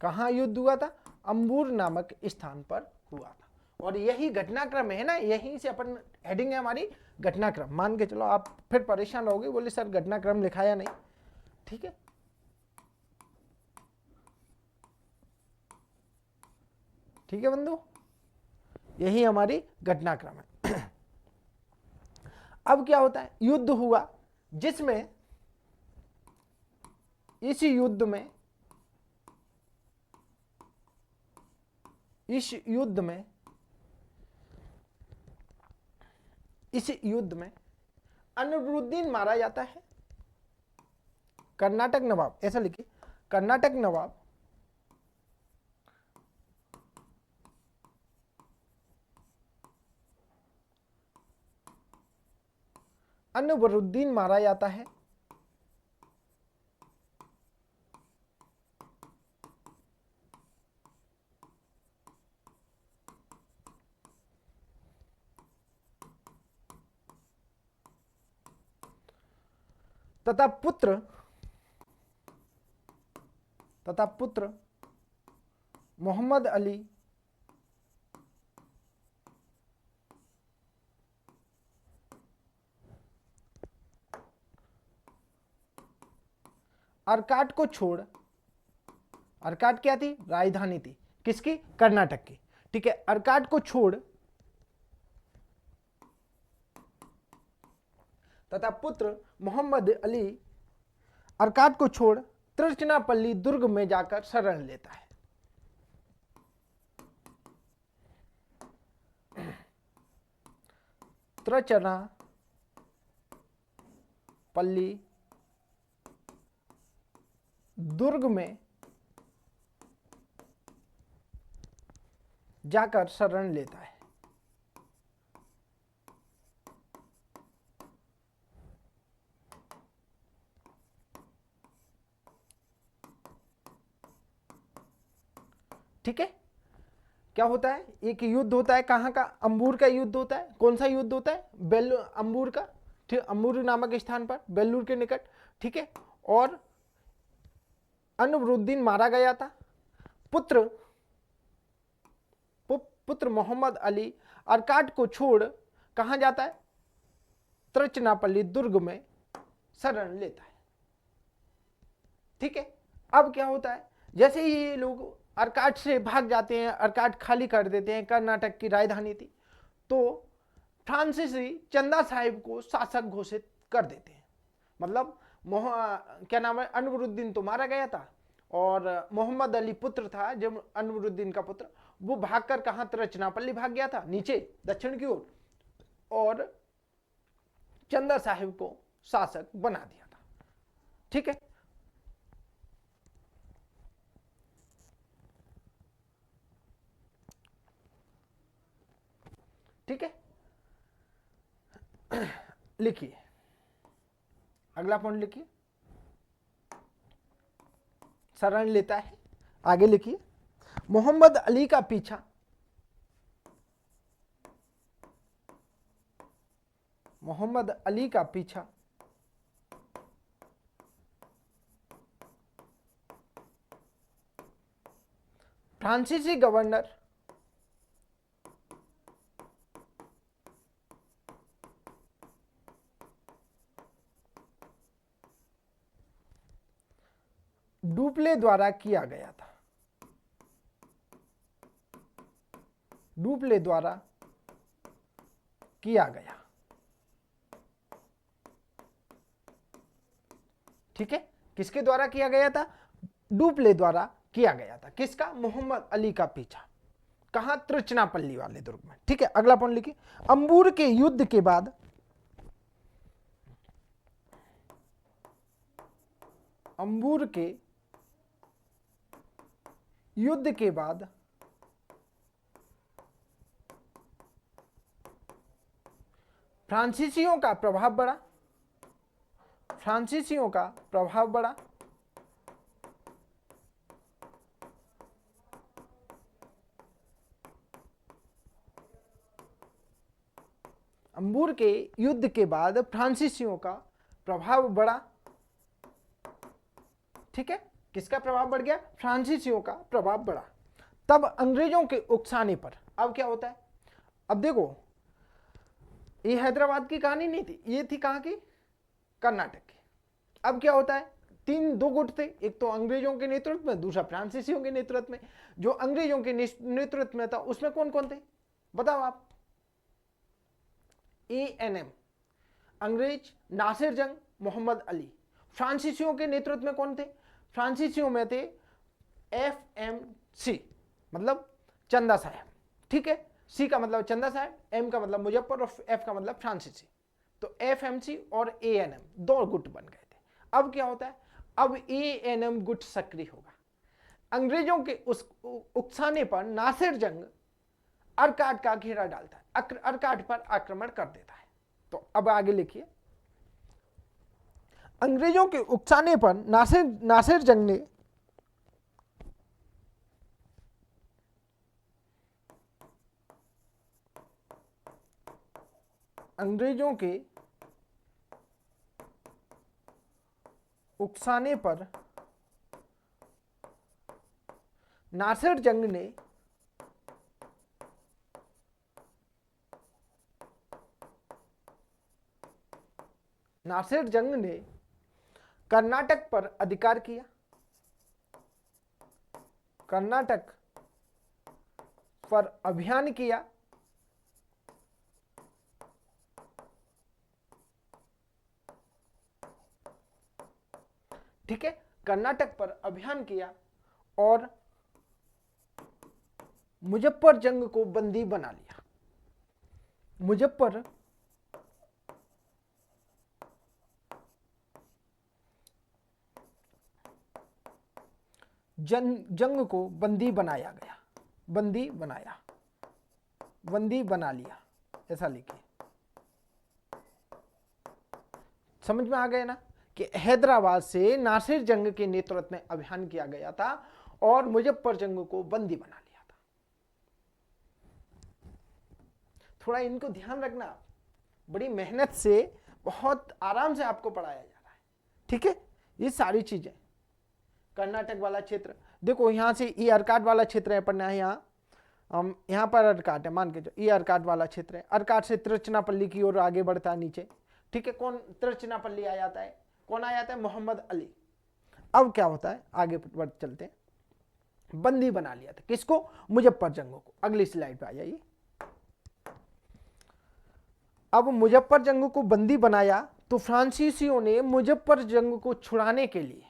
कहां युद्ध हुआ था? अंबूर नामक स्थान पर हुआ था। और यही घटनाक्रम है ना, यहीं से अपन, हेडिंग है हमारी घटनाक्रम। मान के चलो, आप फिर परेशान रहोगे, बोले सर घटनाक्रम लिखा या नहीं। ठीक है, ठीक है बंधु, यही हमारी घटनाक्रम है। अब क्या होता है, युद्ध हुआ, जिसमें इस युद्ध में इस युद्ध में अनवरुद्दीन मारा जाता है। कर्नाटक नवाब, ऐसा लिखिए, कर्नाटक नवाब अनवरुद्दीन मारा जाता है। तथा पुत्र मोहम्मद अली अर्काट को छोड़, अर्काट क्या थी? राजधानी थी, किसकी? कर्नाटक की। ठीक है, अर्काट को छोड़ तथा पुत्र मोहम्मद अली अर्काट को छोड़ त्रिचनापल्ली दुर्ग में जाकर शरण लेता है। त्रिचनापल्ली दुर्ग में जाकर शरण लेता है। ठीक है, क्या होता है, एक युद्ध होता है, कहाँ का, अंबूर का युद्ध होता है। कौन सा युद्ध होता है, बेल्लूर, अंबूर का, ठीक, अंबूर नामक स्थान पर बेल्लूर के निकट, ठीक है। और अनवरुद्दीन मारा गया था। पुत्र पुत्र मोहम्मद अली अर्काट को छोड़ कहां जाता है, त्रिचनापल्ली दुर्ग में शरण लेता है, ठीक है। अब क्या होता है, जैसे ही ये लोग अर्काट से भाग जाते हैं, अर्काट खाली कर देते हैं, कर्नाटक की राजधानी थी, तो फ्रांसीसी चंदा साहिब को शासक घोषित कर देते हैं। मतलब क्या नाम है, अनवरुद्दीन तो मारा गया था, और मोहम्मद अली पुत्र था जब अनवरुद्दीन का पुत्र, वो भागकर कहां, त्रिचनापल्ली भाग गया था, नीचे दक्षिण की ओर, और चंदा साहिब को शासक बना दिया था, ठीक है। ठीक है, लिखिए अगला पॉइंट, लिखिए शरण लेता है। आगे लिखिए, मोहम्मद अली का पीछा, मोहम्मद अली का पीछा फ्रांसीसी गवर्नर डुप्ले द्वारा किया गया था, डुप्ले द्वारा किया गया, ठीक है। किसके द्वारा किया गया था, डुप्ले द्वारा किया गया था। किसका, मोहम्मद अली का पीछा, कहां, त्रिचनापल्ली वाले दुर्ग में, ठीक है। अगला पॉइंट लिखिए, अंबूर के युद्ध के बाद, अंबूर के युद्ध के बाद फ्रांसीसियों का प्रभाव बढ़ा, फ्रांसीसियों का प्रभाव बढ़ा, अंबूर के युद्ध के बाद फ्रांसीसियों का प्रभाव बढ़ा, ठीक है। किसका प्रभाव बढ़ गया, फ्रांसीसियों का प्रभाव बढ़ा। तब अंग्रेजों के उकसाने पर, अब क्या होता है, अब देखो ये हैदराबाद की कहानी नहीं थी, ये थी कहां की, कर्नाटक की। अब क्या होता है, दो गुट थे, एक तो अंग्रेजों के नेतृत्व में, दूसरा फ्रांसीसियों के नेतृत्व में। जो अंग्रेजों के नेतृत्व में था उसमें कौन कौन थे, बताओ आप, ANM अंग्रेज, नासिर जंग, मोहम्मद अली। फ्रांसीसियों के नेतृत्व में कौन थे, फ्रांसीसियों में थे FMC मतलब चंदा साहब, ठीक है। C का मतलब चंदा साहब, M का मतलब मुजफ्फर, और F का मतलब फ्रांसीसी। तो FMC और ANM दो गुट बन गए थे। अब क्या होता है, अब ANM गुट सक्रिय होगा। अंग्रेजों के उस उकसाने पर नासिर जंग अर्काट का घेरा डालता है, अर्काट पर आक्रमण कर देता है। तो अब आगे लिखिए, अंग्रेजों के उकसाने पर नासिर जंग ने अंग्रेजों के उकसाने पर नासिर जंग ने कर्नाटक पर अधिकार किया, कर्नाटक पर अभियान किया, ठीक है। कर्नाटक पर अभियान किया और मुजफ्फर जंग को बंदी बना लिया। मुजफ्फर जंग को बंदी बनाया गया, बंदी बना लिया, ऐसा लिखिए। समझ में आ गया ना कि हैदराबाद से नासिर जंग के नेतृत्व में अभियान किया गया था और मुजफ्फर जंग को बंदी बना लिया था। थोड़ा इनको ध्यान रखना, बड़ी मेहनत से बहुत आराम से आपको पढ़ाया जा रहा है, ठीक है। ये सारी चीजें कर्नाटक वाला क्षेत्र देखो, यहाँ से ये अर्काट वाला क्षेत्र है अपना, यहाँ हम यहाँ पर अर्काट है, मान के जो ये अर्काट वाला क्षेत्र है, अर्काट से तिरुचिनापल्ली की ओर आगे बढ़ता है नीचे, ठीक है। कौन तिरुचिनापल्ली आ जाता है, कौन आ जाता है, मोहम्मद अली। अब क्या होता है, आगे बढ़ चलते हैं, बंदी बना लिया था किसको, मुजफ्फर जंग को। अगली स्लाइड पे आ जाइए। अब मुजफ्फर जंग को बंदी बनाया तो फ्रांसीसियों ने मुजफ्फर जंग को छुड़ाने के लिए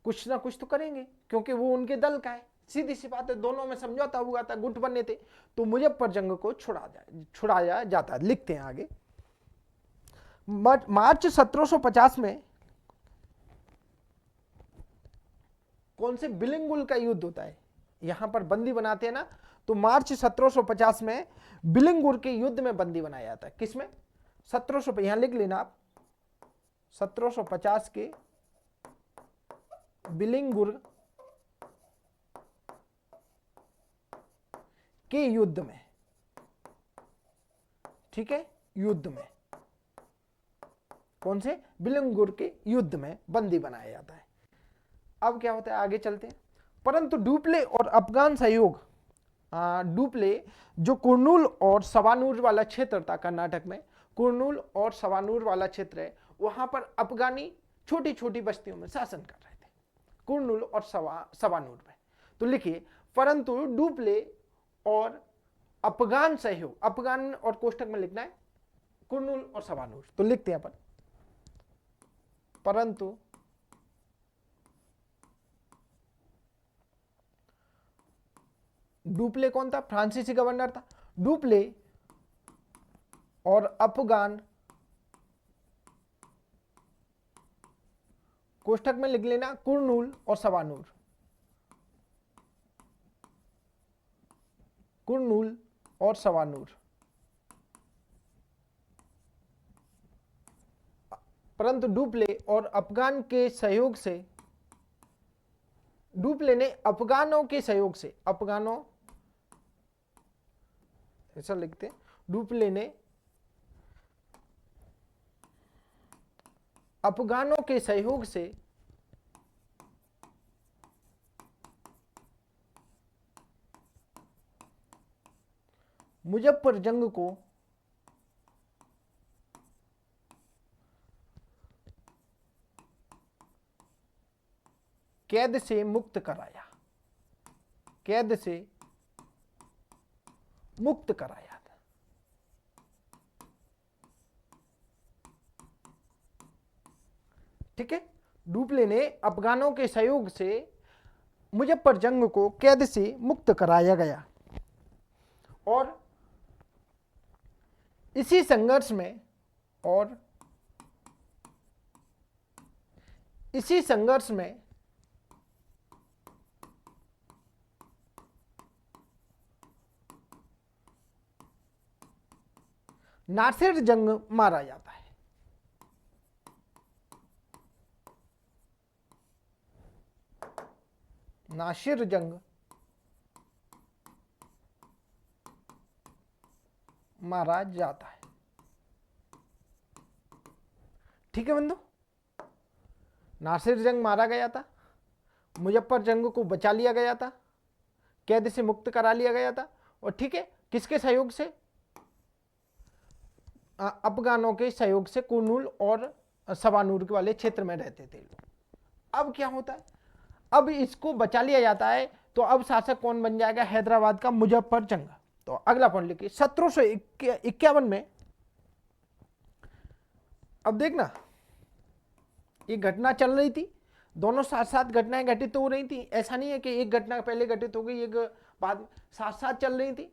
कुछ ना कुछ तो करेंगे, क्योंकि वो उनके दल का है, सीधी सी बात है, दोनों में समझौता हुआ था, गुट बने थे, तो मुजफ्फर जंग को छुड़ाया जाता है। लिखते हैं आगे, मार्च 1750 में कौन से बिलिंगुल का युद्ध होता है, यहां पर बंदी बनाते हैं ना, तो मार्च 1750 में बिलिंगुर के युद्ध में बंदी बनाया जाता है। किसमें, 1700, यहां लिख लेना आप, 1750 के बिलिंगुर के युद्ध में, ठीक है, युद्ध में, कौन से, बिलिंगुर के युद्ध में बंदी बनाया जाता है। अब क्या होता है, आगे चलते हैं। परंतु डुप्ले और अफगान सहयोग, डुप्ले जो कुर्नूल और सवानूर वाला क्षेत्र था कर्नाटक में, कुर्नूल और सवानूर वाला क्षेत्र है, वहां पर अफगानी छोटी छोटी बस्तियों में शासन कर रहे थे, कुर्नूल और सवानूर में। तो लिखिए, परंतु डुप्ले और अफगान सहयोग, अफगान और कोष्टक में लिखना है कुर्नूल और सवानूर, तो लिखते हैं अपन, परंतु डुप्ले कौन था, फ्रांसीसी गवर्नर था, डुप्ले और अफगान, कोष्टक में लिख लेना कुर्नूल और सवानूर, कुर्नूल और सवानूर, परंतु डुप्ले और अफगान के सहयोग से, डुप्ले ने अफगानों के सहयोग से, अफगानों ऐसा लिखते हैं, डुप्ले ने अफगानों के सहयोग से मुजफ्फर जंग को कैद से मुक्त कराया, कैद से मुक्त कराया था, ठीक है। डुप्ले ने अफगानों के सहयोग से मुजफ्फर जंग को कैद से मुक्त कराया गया, और इसी संघर्ष में, और इसी संघर्ष में नासिर जंग मारा जाता है। नासिर जंग मारा जाता है, ठीक है बंधु। नासिर जंग मारा गया था, मुजफ्फर जंग को बचा लिया गया था, कैद से मुक्त करा लिया गया था, और ठीक है, किसके सहयोग से, अफगानों के सहयोग से, कुर्नूल और सवानूर के वाले क्षेत्र में रहते थे लोग। अब क्या होता है, अब इसको बचा लिया जाता है, तो अब शासक कौन बन जाएगा, हैदराबाद का मुजफ्फर जंग। तो अगला पॉइंट लिखिए, 1751 में, अब देखना ये घटना चल रही थी, दोनों साथ साथ घटनाएं घटित हो रही थी, ऐसा नहीं है कि एक घटना पहले घटित हो गई एक बाद, साथ साथ चल रही थी।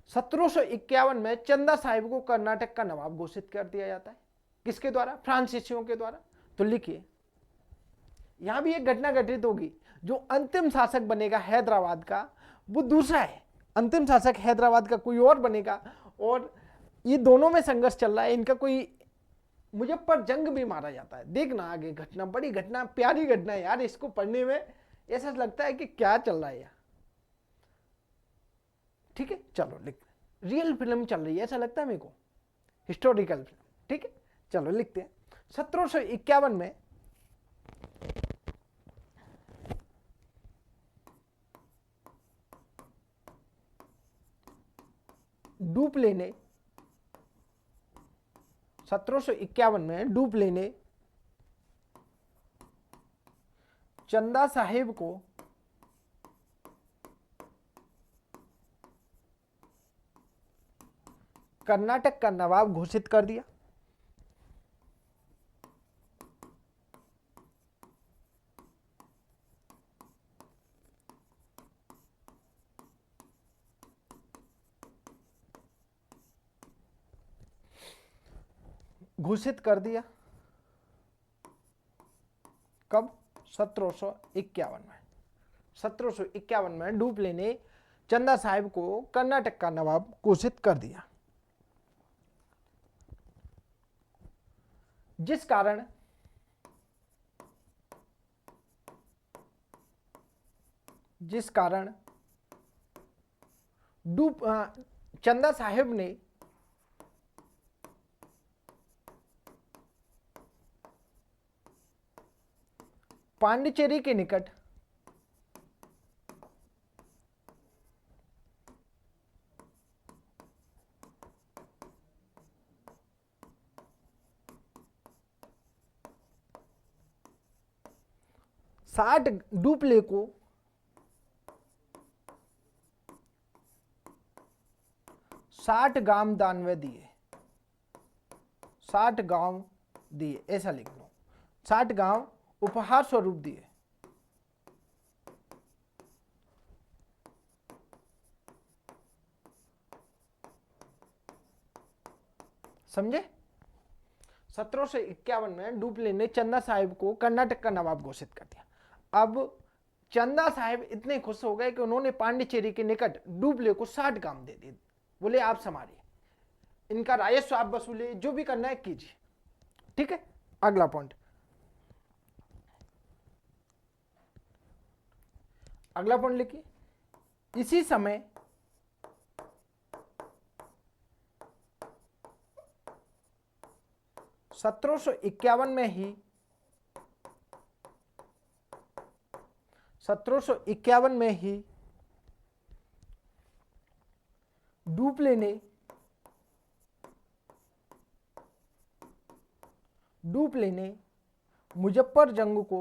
1751 में चंदा साहिब को कर्नाटक का नवाब घोषित कर दिया जाता है, किसके द्वारा, फ्रांसीसियों के द्वारा। तो लिखिए, यहां भी एक घटना घटित होगी, जो अंतिम शासक बनेगा हैदराबाद का वो दूसरा है, अंतिम शासक हैदराबाद का कोई और बनेगा, और ये दोनों में संघर्ष चल रहा है इनका, कोई मुजफ्फर जंग भी मारा जाता है। देखना आगे घटना, बड़ी घटना, प्यारी घटना है यार, इसको पढ़ने में ऐसा लगता है कि क्या चल रहा है यार, ठीक है। चलो लिख रियल फिल्म चल रही है, ऐसा लगता है मेरे को, हिस्टोरिकल फिल्म। ठीक है, चलो लिखते हैं। 1751 में डुप्ले ने 1751 में डुप्ले ने चंदा साहिब को कर्नाटक का नवाब घोषित कर दिया। घोषित कर दिया कब? 1751 में। 1751 में डुप्ले ने चंदा साहिब को कर्नाटक का नवाब घोषित कर दिया, जिस कारण चंदा साहिब ने पांडिचेरी के निकट डुप्ले को 60 गांव दानवे दिए। 60 गांव दिए, ऐसा लिख लो, 60 गांव उपहार स्वरूप दिए। समझे? 1751 में डुप्ले ने चंदा साहिब को कर्नाटक का नवाब घोषित कर दिया। अब चंदा साहिब इतने खुश हो गए कि उन्होंने पांडिचेरी के निकट डुप्ले को 60 गांव दे दिए। बोले आप संभालिए, इनका राजस्व आप वसूले, जो भी करना है कीजिए। ठीक है, अगला पॉइंट। अगला पॉइंट लिखिए। इसी समय 1751 में ही 1751 में ही डुप्ले ने मुजफ्फरजंग को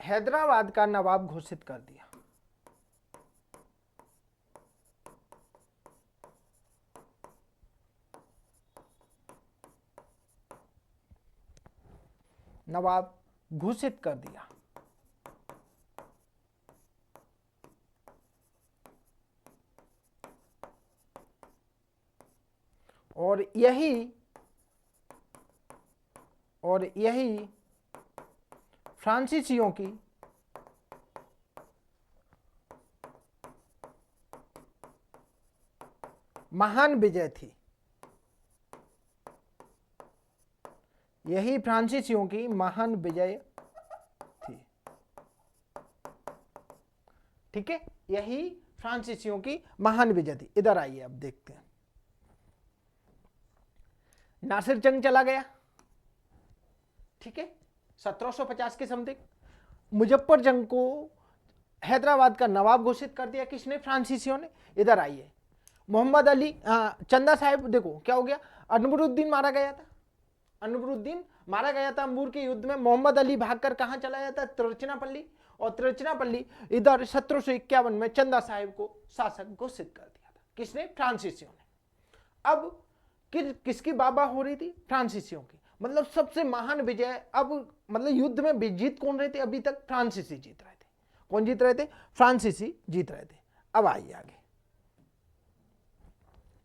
हैदराबाद का नवाब घोषित कर दिया। नवाब घोषित कर दिया। और यही फ्रांसीसियों की महान विजय थी। यही फ्रांसीसियों की महान विजय थी। ठीक है, यही फ्रांसीसियों की महान विजय थी। इधर आइए, अब देखते हैं। नासिर जंग चला गया। ठीक है, 1750 के समथिंग मुजफ्फरजंग को हैदराबाद का नवाब घोषित कर दिया। किसने? फ्रांसीसियों ने। इधर आइए, मोहम्मद अली चंदा साहिब, देखो क्या हो गया, अनवरुद्दीन मारा गया था। अनवरुद्दीन मारा गया था अंबूर के युद्ध में। मोहम्मद अली भागकर कहां चला जाता? तिरुचिरापल्ली। और तिरुचिरापल्ली इधर 1751 में चंदा साहिब को शासक घोषित कर दिया था। किसने? फ्रांसीसियों ने। अब किसकी बाबा हो रही थी? फ्रांसीसियों की। मतलब सबसे महान विजय। अब मतलब युद्ध में जीत कौन रहे थे? अभी तक फ्रांसीसी जीत रहे थे। कौन जीत रहे थे? फ्रांसीसी जीत रहे थे। अब आइए आगे।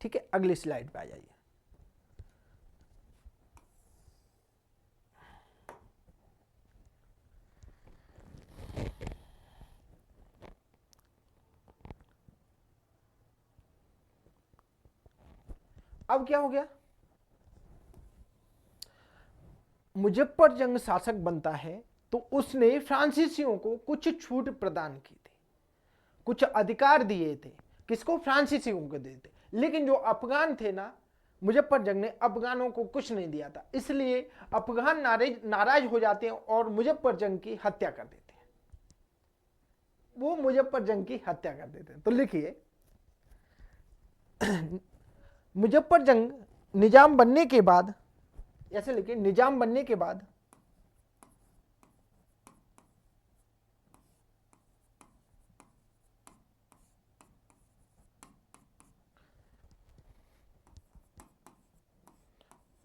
ठीक है, अगली स्लाइड पे आ जाइए। अब क्या हो गया? मुजफ्फर जंग शासक बनता है तो उसने फ्रांसीसियों को कुछ छूट प्रदान की थी, कुछ अधिकार दिए थे। किसको? फ्रांसीसियों को दिए थे। लेकिन जो अफगान थे ना, मुजफ्फर जंग ने अफगानों को कुछ नहीं दिया था, इसलिए अफगान नाराज हो जाते हैं और मुजफ्फर जंग की हत्या कर देते हैं। वो मुजफ्फर जंग की हत्या कर देते हैं। तो लिखिए, मुजफ्फर जंग निजाम बनने के बाद, ऐसे लिखिए, निजाम बनने के बाद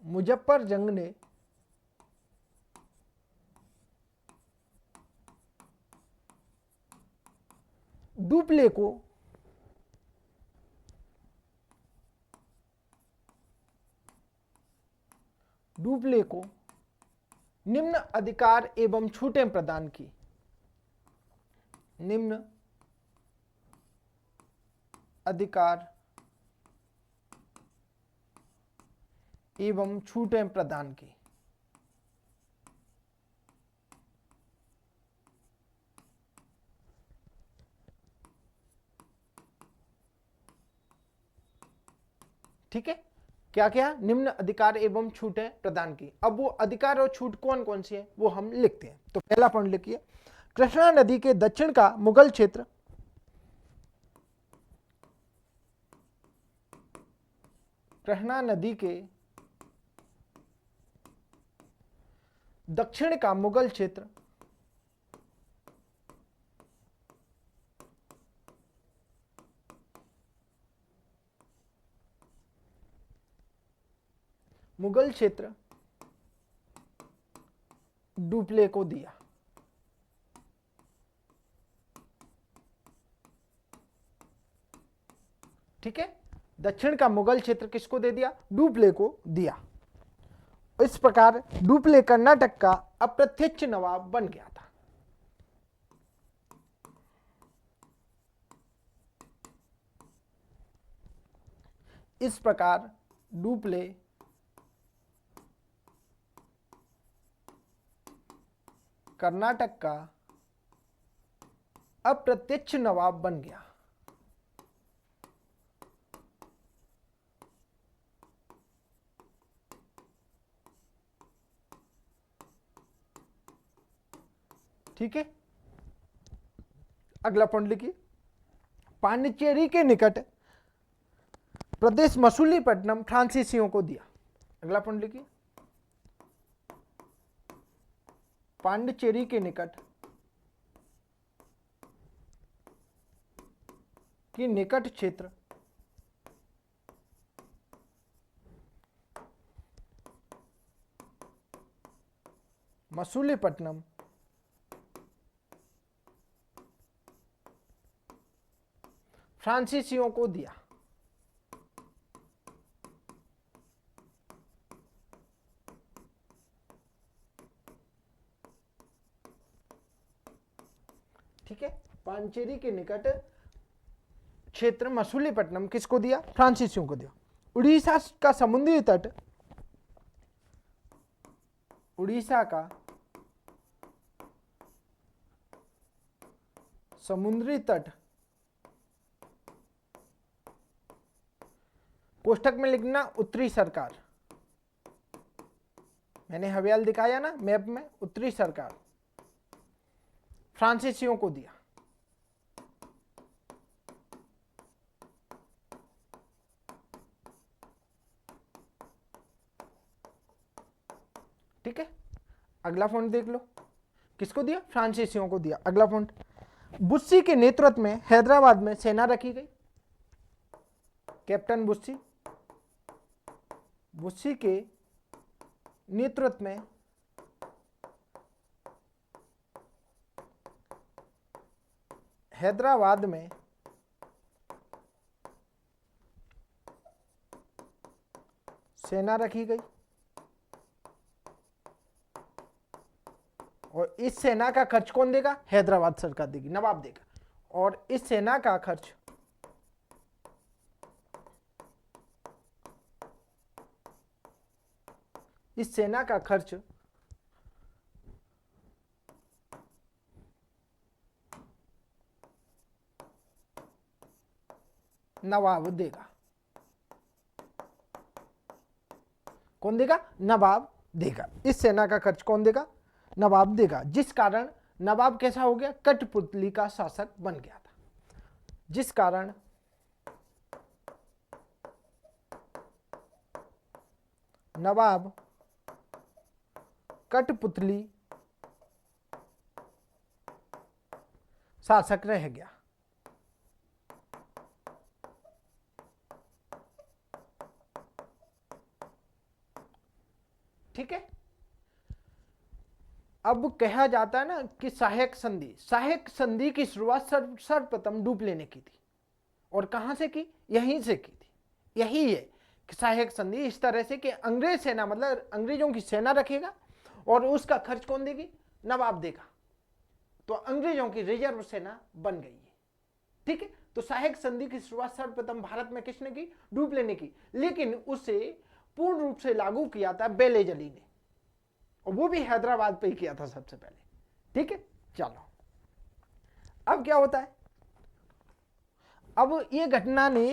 मुजफ्फर जंग ने डुप्ले को निम्न अधिकार एवं छूटें प्रदान की। निम्न अधिकार एवं छूटें प्रदान की। ठीक है, क्या क्या? निम्न अधिकार एवं छूटें प्रदान की। अब वो अधिकार और छूट कौन कौन सी है वो हम लिखते हैं। तो पहला पॉइंट लिखिए, कृष्णा नदी के दक्षिण का मुगल क्षेत्र, कृष्णा नदी के दक्षिण का मुगल क्षेत्र मुगल क्षेत्र डुप्ले को दिया। ठीक है, दक्षिण का मुगल क्षेत्र किसको दे दिया? डुप्ले को दिया। इस प्रकार डुप्ले कर्नाटक का अप्रत्यक्ष नवाब बन गया था। इस प्रकार डुप्ले कर्नाटक का अप्रत्यक्ष नवाब बन गया। ठीक है, अगला पॉइंट लिखिए, पांडिचेरी के निकट प्रदेश मसूलीपट्टनम फ्रांसीसियों को दिया। अगला पॉइंट लिखिए, पांडिचेरी के निकट क्षेत्र मसूलीपट्टनम फ्रांसीसियों को दिया। ठीक है, पांचेरी के निकट क्षेत्र मसूलीपट्टनम किसको दिया? फ्रांसीसियों को दिया। उड़ीसा का समुद्री तट, उड़ीसा का समुद्री तट, कोष्ठक में लिखना उत्तरी सरकार, मैंने हवेल दिखाया ना मैप में, उत्तरी सरकार फ्रांसीसियों को दिया। ठीक है, अगला पॉइंट देख लो, किसको दिया? फ्रांसीसियों को दिया। अगला पॉइंट, बुस्सी के नेतृत्व में हैदराबाद में सेना रखी गई। कैप्टन बुस्सी, बुस्सी के नेतृत्व में हैदराबाद में सेना रखी गई और इस सेना का खर्च कौन देगा? हैदराबाद सरकार देगी, नवाब देगा। और इस सेना का खर्च नवाब देगा। कौन देगा? नवाब देगा। इस सेना का खर्च कौन देगा? नवाब देगा। जिस कारण नवाब कैसा हो गया? कठपुतली का शासक बन गया था। जिस कारण नवाब कठपुतली शासक रह गया। ठीक है। अब कहा जाता है ना कि सहायक संधि की शुरुआत सर्वप्रथम डुप्ले की थी। और कहां से की? यहीं से की थी। यही है कि सहायक संधि इस तरह से कि अंग्रेज सेना, मतलब अंग्रेजों की सेना रखेगा और उसका खर्च कौन देगी? नवाब देगा। तो अंग्रेजों की रिजर्व सेना बन गई है। ठीक है। तो सहायक संधि की शुरुआत सर्वप्रथम भारत में किसने की? डुप्ले ने की। लेकिन उसे पूर्ण रूप से लागू किया था बेलेजली ने, और वो भी हैदराबाद पे ही किया था सबसे पहले। ठीक है। चलो अब क्या होता है? अब ये घटना ने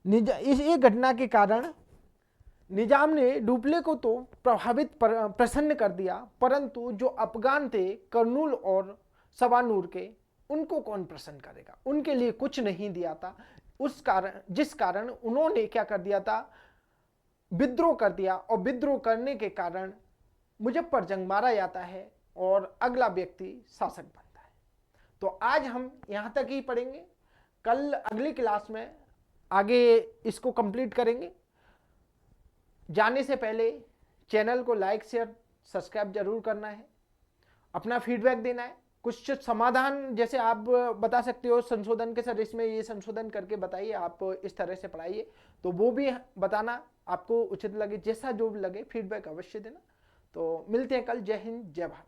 ये घटना के कारण निजाम ने डुप्ले को तो प्रसन्न कर दिया, परंतु जो अफगान थे कर्नूल और सवानूर के, उनको कौन प्रसन्न करेगा? उनके लिए कुछ नहीं दिया था। उस कारण जिस कारण उन्होंने क्या कर दिया था? विद्रोह कर दिया। और विद्रोह करने के कारण मुजफ्फर जंग मारा जाता है और अगला व्यक्ति शासक बनता है। तो आज हम यहां तक ही पढ़ेंगे। कल अगली क्लास में आगे इसको कंप्लीट करेंगे। जाने से पहले चैनल को लाइक शेयर सब्सक्राइब जरूर करना है, अपना फीडबैक देना है। कुछ समाधान जैसे आप बता सकते हो संशोधन के सर, इसमें ये संशोधन करके बताइए, आप इस तरह से पढ़ाइए, तो वो भी बताना आपको उचित लगे। जैसा जो भी लगे फीडबैक अवश्य देना। तो मिलते हैं कल। जय हिंद, जय भारत।